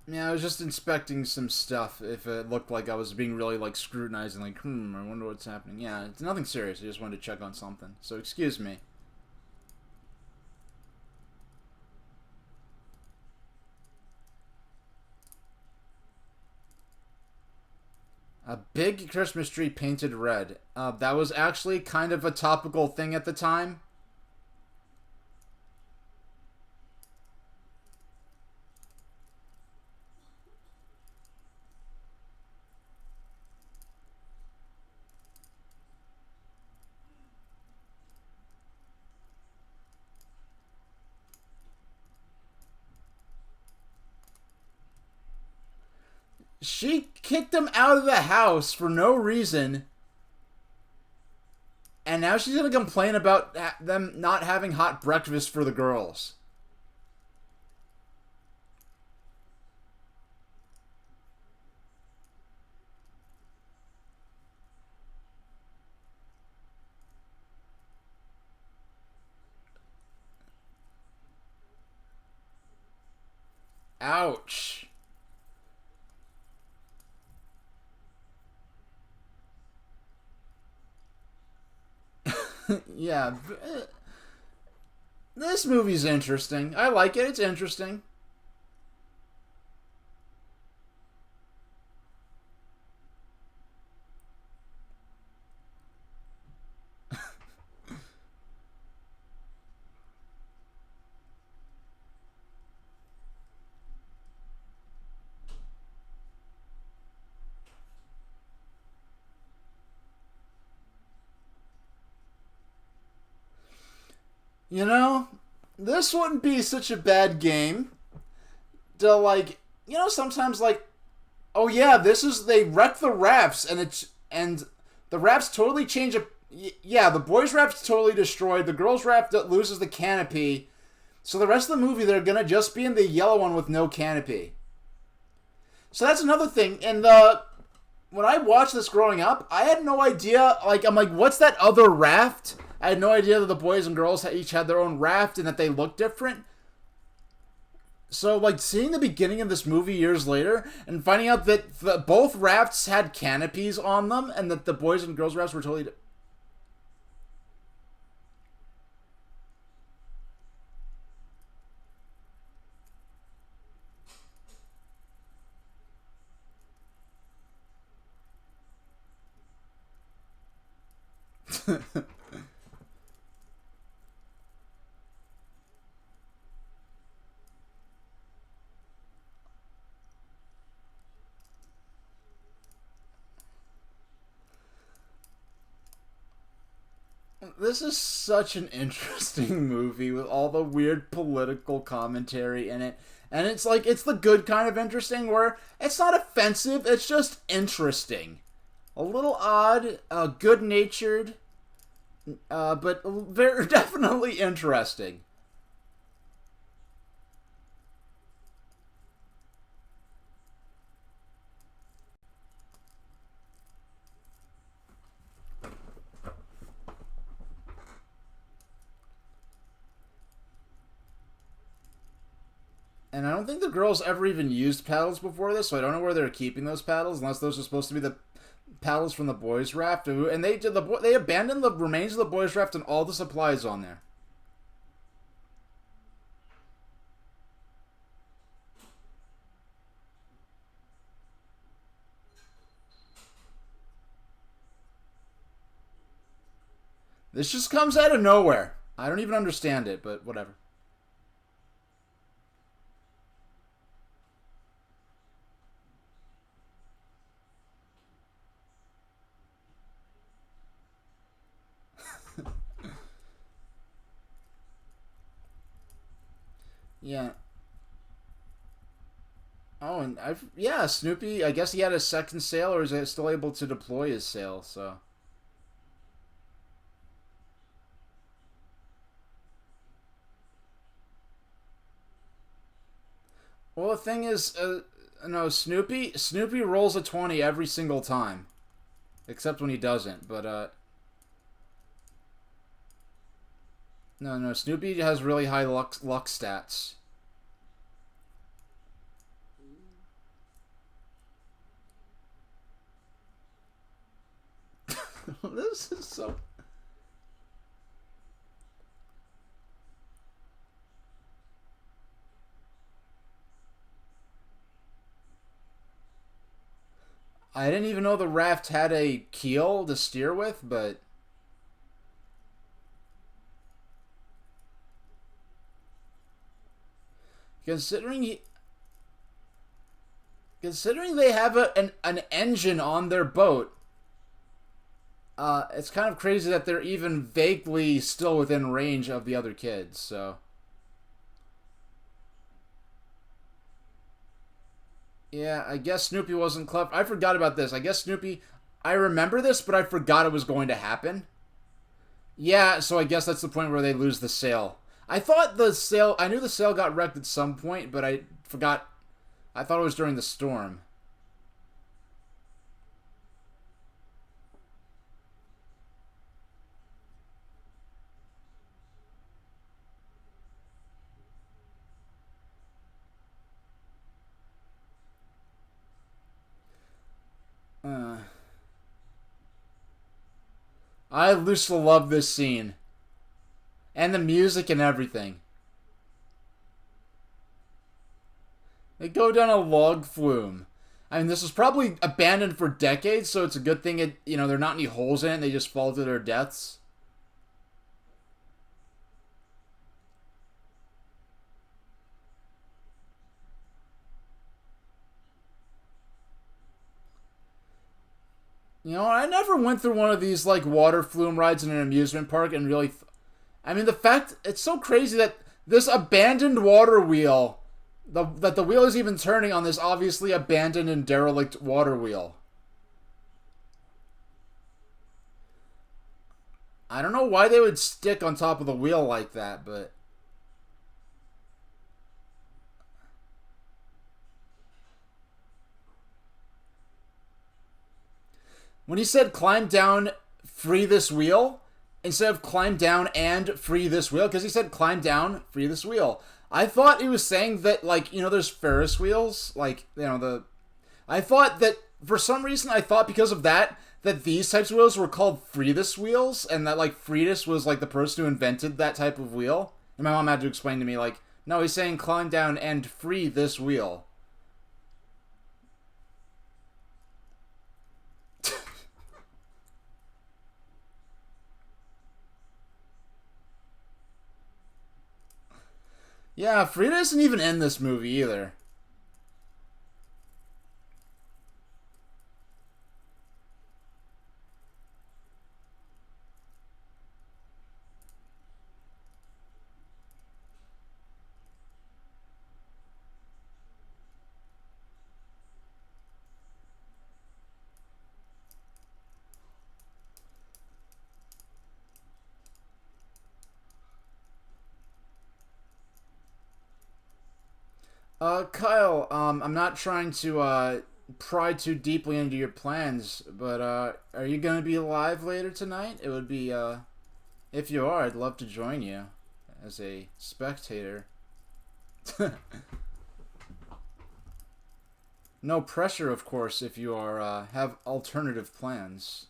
Yeah, I was just inspecting some stuff. If it looked like I was being really like scrutinizing, like, I wonder what's happening. Yeah, it's nothing serious. I just wanted to check on something. So excuse me. A big Christmas tree painted red. That was actually kind of a topical thing at the time. She kicked him out of the house for no reason, and now she's gonna complain about them not having hot breakfast for the girls. Ouch. Yeah, this movie's interesting. I like it. It's interesting. You know, this wouldn't be such a bad game to like. Sometimes like, oh yeah, this is they wreck the rafts and the rafts totally change a. Yeah, the boys' raft's totally destroyed. The girls' raft loses the canopy. So the rest of the movie, they're gonna just be in the yellow one with no canopy. So that's another thing. And when I watched this growing up, I had no idea. Like, I'm like, what's that other raft? I had no idea that the boys and girls each had their own raft and that they looked different. So, like, seeing the beginning of this movie years later and finding out that both rafts had canopies on them and that the boys and girls rafts were totally. This is such an interesting movie with all the weird political commentary in it. And it's like, it's the good kind of interesting where it's not offensive, it's just interesting. A little odd, good natured, but very definitely interesting. And I don't think the girls ever even used paddles before this, so I don't know where they're keeping those paddles, unless those are supposed to be the paddles from the boys' raft. And they abandoned the remains of the boys' raft and all the supplies on there. This just comes out of nowhere. I don't even understand it, but whatever. Yeah. Oh, and yeah, Snoopy. I guess he had a second sail, or is he still able to deploy his sail? So. Well, the thing is, no, Snoopy rolls a 20 every single time, except when he doesn't. But no, Snoopy has really high luck stats. This is so. I didn't even know the raft had a keel to steer with, but considering considering they have an engine on their boat, it's kind of crazy that they're even vaguely still within range of the other kids. So yeah, I guess Snoopy wasn't clever. I forgot about this. I guess Snoopy. I remember this, but I forgot it was going to happen. Yeah, so I guess that's the point where they lose the sail. I thought the sail. I knew the sail got wrecked at some point, but I forgot. I thought it was during the storm. Uh, I used to love this scene and the music and everything. They go down a log flume. I mean, this was probably abandoned for decades, so it's a good thing there are not any holes in it. And they just fall to their deaths. I never went through one of these like water flume rides in an amusement park and really. I mean, the fact it's so crazy that this abandoned water wheel, that the wheel is even turning on this obviously abandoned and derelict water wheel. I don't know why they would stick on top of the wheel like that, but when he said climb down, free this wheel, instead of climb down and free this wheel, because he said climb down, free this wheel. I thought he was saying that, like, there's Ferris wheels, like, I thought that, for some reason, I thought because of that, that these types of wheels were called Freedis wheels, and that, like, Freedis was, like, the person who invented that type of wheel. And my mom had to explain to me, like, no, he's saying climb down and free this wheel. Yeah, Frida isn't even in this movie either. Kyle, I'm not trying to pry too deeply into your plans, but are you gonna be live later tonight? It would be if you are, I'd love to join you as a spectator. No pressure, of course, if you are have alternative plans.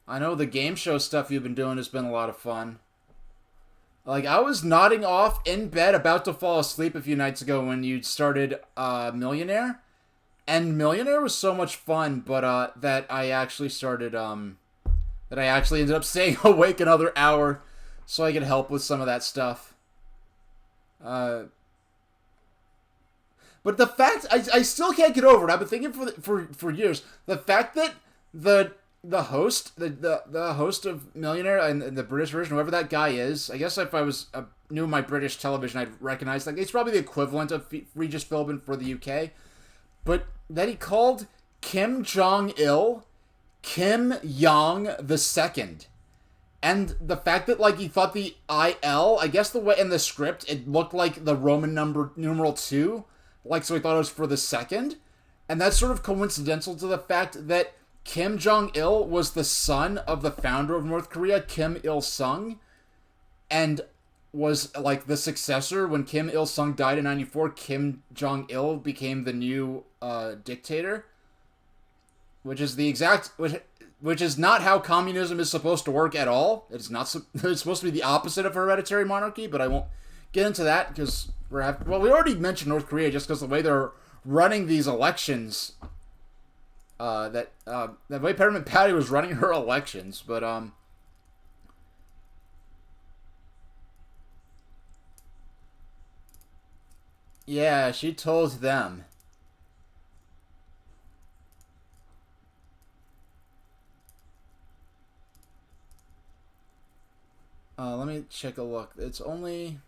I know the game show stuff you've been doing has been a lot of fun. Like, I was nodding off in bed, about to fall asleep a few nights ago when you started Millionaire. And Millionaire was so much fun, but that I actually started, that I actually ended up staying awake another hour so I could help with some of that stuff. But the fact, I still can't get over it. I've been thinking for years. The fact that the host, the host of Millionaire and the British version, whoever that guy is, I guess if I was knew my British television, I'd recognize, like, it's probably the equivalent of Regis Philbin for the UK, but that he called Kim Jong Il Kim Jong the Second, and the fact that, like, he thought the IL, I guess the way in the script it looked like the Roman numeral 2, like, so he thought it was for the second, and that's sort of coincidental to the fact that Kim Jong-il was the son of the founder of North Korea, Kim Il-sung, and was, like, the successor. When Kim Il-sung died in 94, Kim Jong-il became the new dictator, which is the exact... Which is not how communism is supposed to work at all. It's not. It's supposed to be the opposite of hereditary monarchy, but I won't get into that because we already mentioned North Korea just because the way they're running these elections. The way Peppermint Patty was running her elections, but yeah, she told them. Let me check a look. It's only...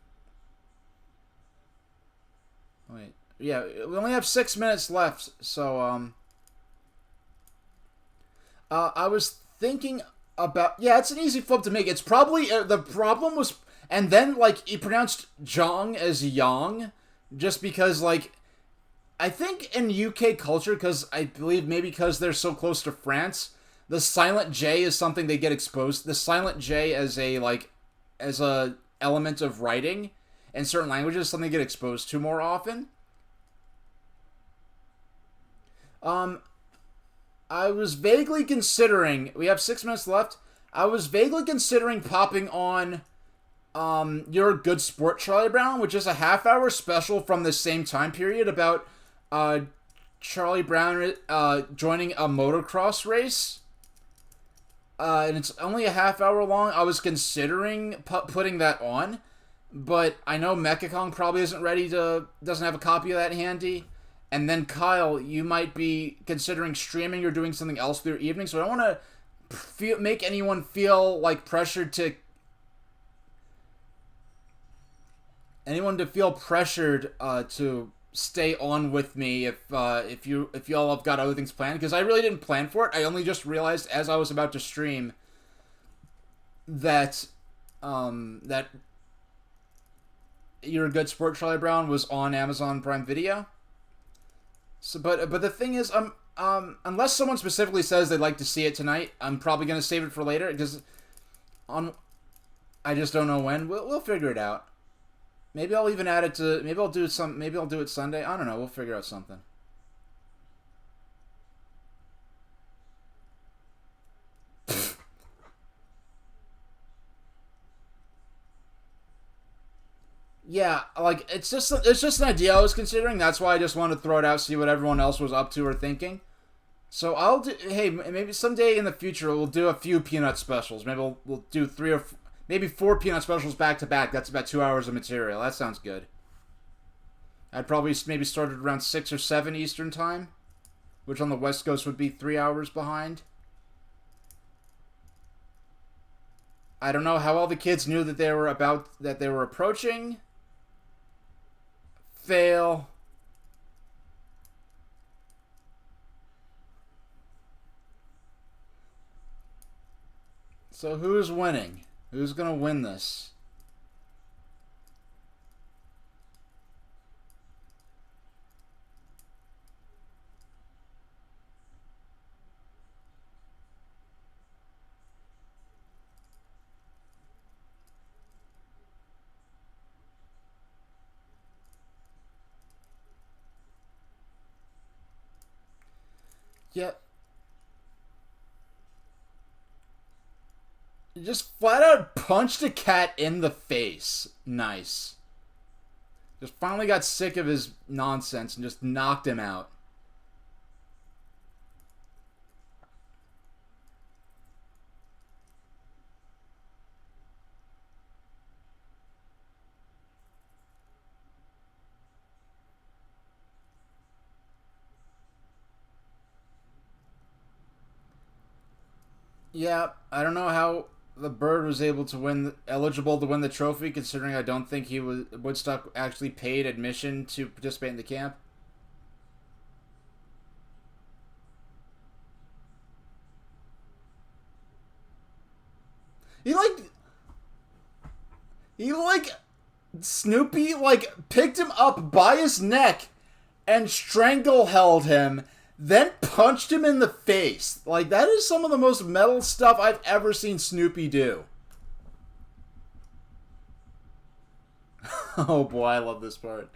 Wait. Yeah, we only have 6 minutes left, so, I was thinking about... Yeah, it's an easy flip to make. It's probably... the problem was... And then, like, he pronounced Jong as Yang, just because, like... I think in UK culture, because I believe maybe because they're so close to France, the silent J is something they get exposed... The silent J as a, like... As a element of writing in certain languages, something they get exposed to more often. I was vaguely considering... We have 6 minutes left. I was vaguely considering popping on You're a Good Sport, Charlie Brown, which is a half-hour special from the same time period about Charlie Brown joining a motocross race. And it's only a half hour long. I was considering putting that on, but I know Mecha Kong probably doesn't have a copy of that handy. And then Kyle, you might be considering streaming or doing something else for your evening, so I don't want to make anyone feel like pressured to... Anyone to feel pressured to stay on with me if y'all have got other things planned, because I really didn't plan for it. I only just realized as I was about to stream that that You're a Good Sport, Charlie Brown was on Amazon Prime Video. So, but the thing is, unless someone specifically says they'd like to see it tonight, I'm probably gonna save it for later because I just don't know when. We'll figure it out. Maybe I'll even add it to... Maybe I'll do it Sunday. I don't know. We'll figure out something. Yeah, like, it's just an idea I was considering. That's why I just wanted to throw it out, see what everyone else was up to or thinking. So I'll do... Hey, maybe someday in the future we'll do a few Peanut specials. Maybe we'll do 3 or... Maybe 4 Peanut specials back to back. That's about 2 hours of material. That sounds good. I'd probably maybe start at around 6 or 7 Eastern time, which on the West Coast would be 3 hours behind. I don't know how all the kids knew that they were approaching. Fail. So who's winning? Who's gonna win this? Yeah. You just flat out punched a cat in the face. Nice. Just finally got sick of his nonsense and just knocked him out. Yeah, I don't know how the bird was able to eligible to win the trophy, considering I don't think Woodstock actually paid admission to participate in the camp. He like Snoopy picked him up by his neck and strangled him, then punched him in the face. Like, that is some of the most metal stuff I've ever seen Snoopy do. Oh boy, I love this part.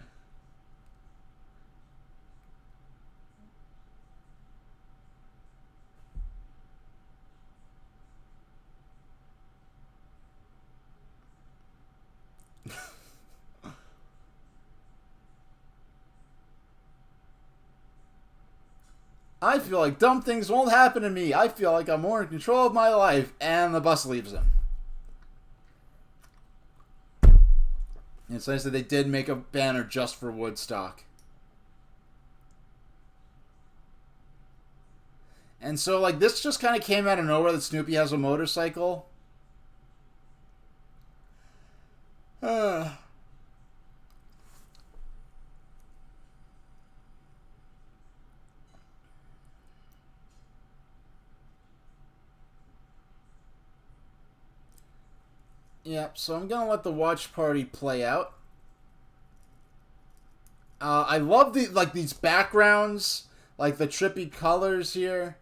I feel like dumb things won't happen to me. I feel like I'm more in control of my life. And the bus leaves him. It's nice that they did make a banner just for Woodstock. And so, like, this just kind of came out of nowhere that Snoopy has a motorcycle. Yeah, so I'm gonna let the watch party play out. I love these backgrounds, like the trippy colors here.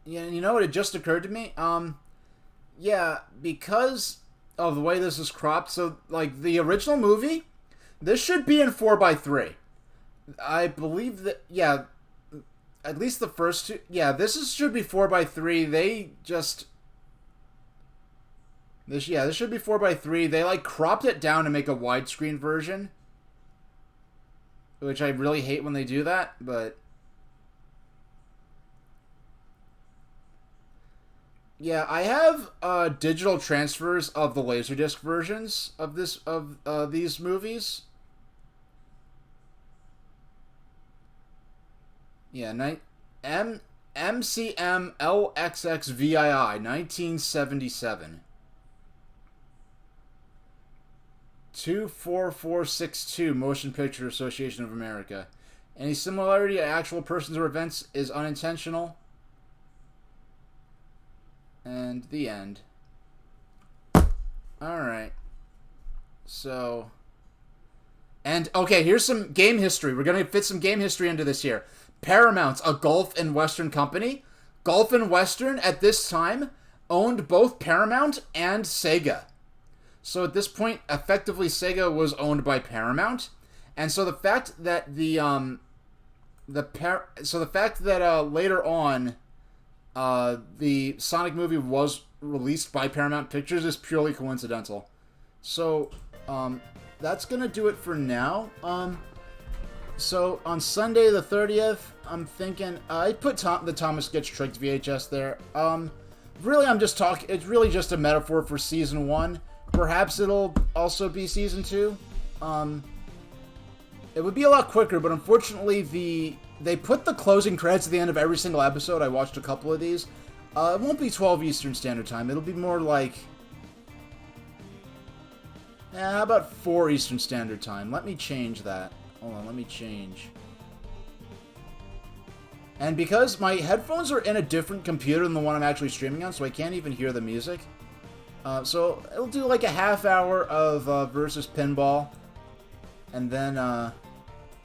Yeah, you know what? It just occurred to me. Yeah, because of the way this is cropped. So, like the original movie, this should be in 4:3. I believe that. Yeah, at least the first two. Yeah, should be 4:3. They just. This should be 4:3. They like cropped it down to make a widescreen version, which I really hate when they do that, but. Yeah, I have digital transfers of the Laserdisc versions of these movies. Yeah, MCM LXXVII 1977. 24462 Motion Picture Association of America. Any similarity to actual persons or events is unintentional. And the end. Alright. So. And, okay, here's some game history. We're going to fit some game history into this here. Paramount, a Gulf and Western company. Gulf and Western, at this time, owned both Paramount and Sega. So at this point, effectively, Sega was owned by Paramount. And so the fact that later on, the Sonic movie was released by Paramount Pictures is purely coincidental. So, that's gonna do it for now. So on Sunday the 30th, I'm thinking I put the Thomas Gets Tricked VHS there. Really, I'm just talking. It's really just a metaphor for season 1. Perhaps it'll also be season 2. It would be a lot quicker, but unfortunately they put the closing credits at the end of every single episode. I watched a couple of these. It won't be 12 Eastern Standard Time. It'll be more like... how about 4 Eastern Standard Time? Let me change that. Hold on, let me change. And because my headphones are in a different computer than the one I'm actually streaming on, so I can't even hear the music. So it'll do like a half hour of versus pinball. And then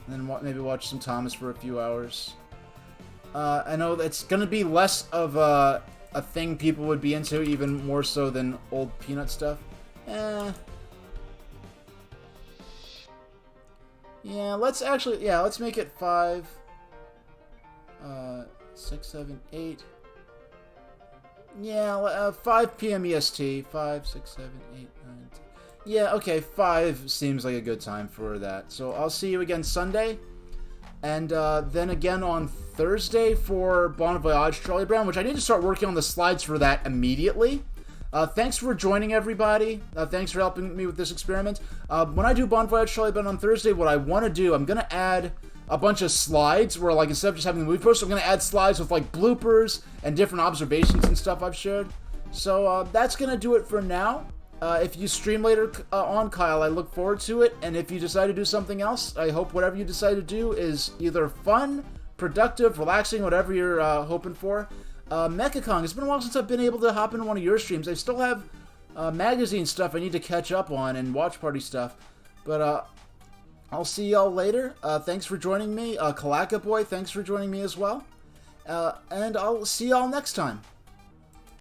maybe watch some Thomas for a few hours. I know it's going to be less of a thing people would be into, even more so than old Peanut stuff. Yeah, let's actually, yeah, let's make it 5, 6, 7, 8. Yeah, 5 p.m. EST. 5, 6, 7, 8, 9, 10. Yeah, okay, 5 seems like a good time for that. So I'll see you again Sunday. And then again on Thursday for Bon Voyage, Charlie Brown, which I need to start working on the slides for that immediately. Thanks for joining, everybody. Thanks for helping me with this experiment. When I do Bon Voyage, Charlie Brown on Thursday, what I want to do, I'm going to add a bunch of slides where, like, instead of just having the movie poster, I'm going to add slides with, like, bloopers and different observations and stuff I've shared. So that's going to do it for now. If you stream later on, Kyle, I look forward to it. And if you decide to do something else, I hope whatever you decide to do is either fun, productive, relaxing, whatever you're hoping for. Mecha-Kong, it's been a while since I've been able to hop into one of your streams. I still have magazine stuff I need to catch up on and watch party stuff. But I'll see y'all later. Thanks for joining me. Kalaka Boy, thanks for joining me as well. And I'll see y'all next time.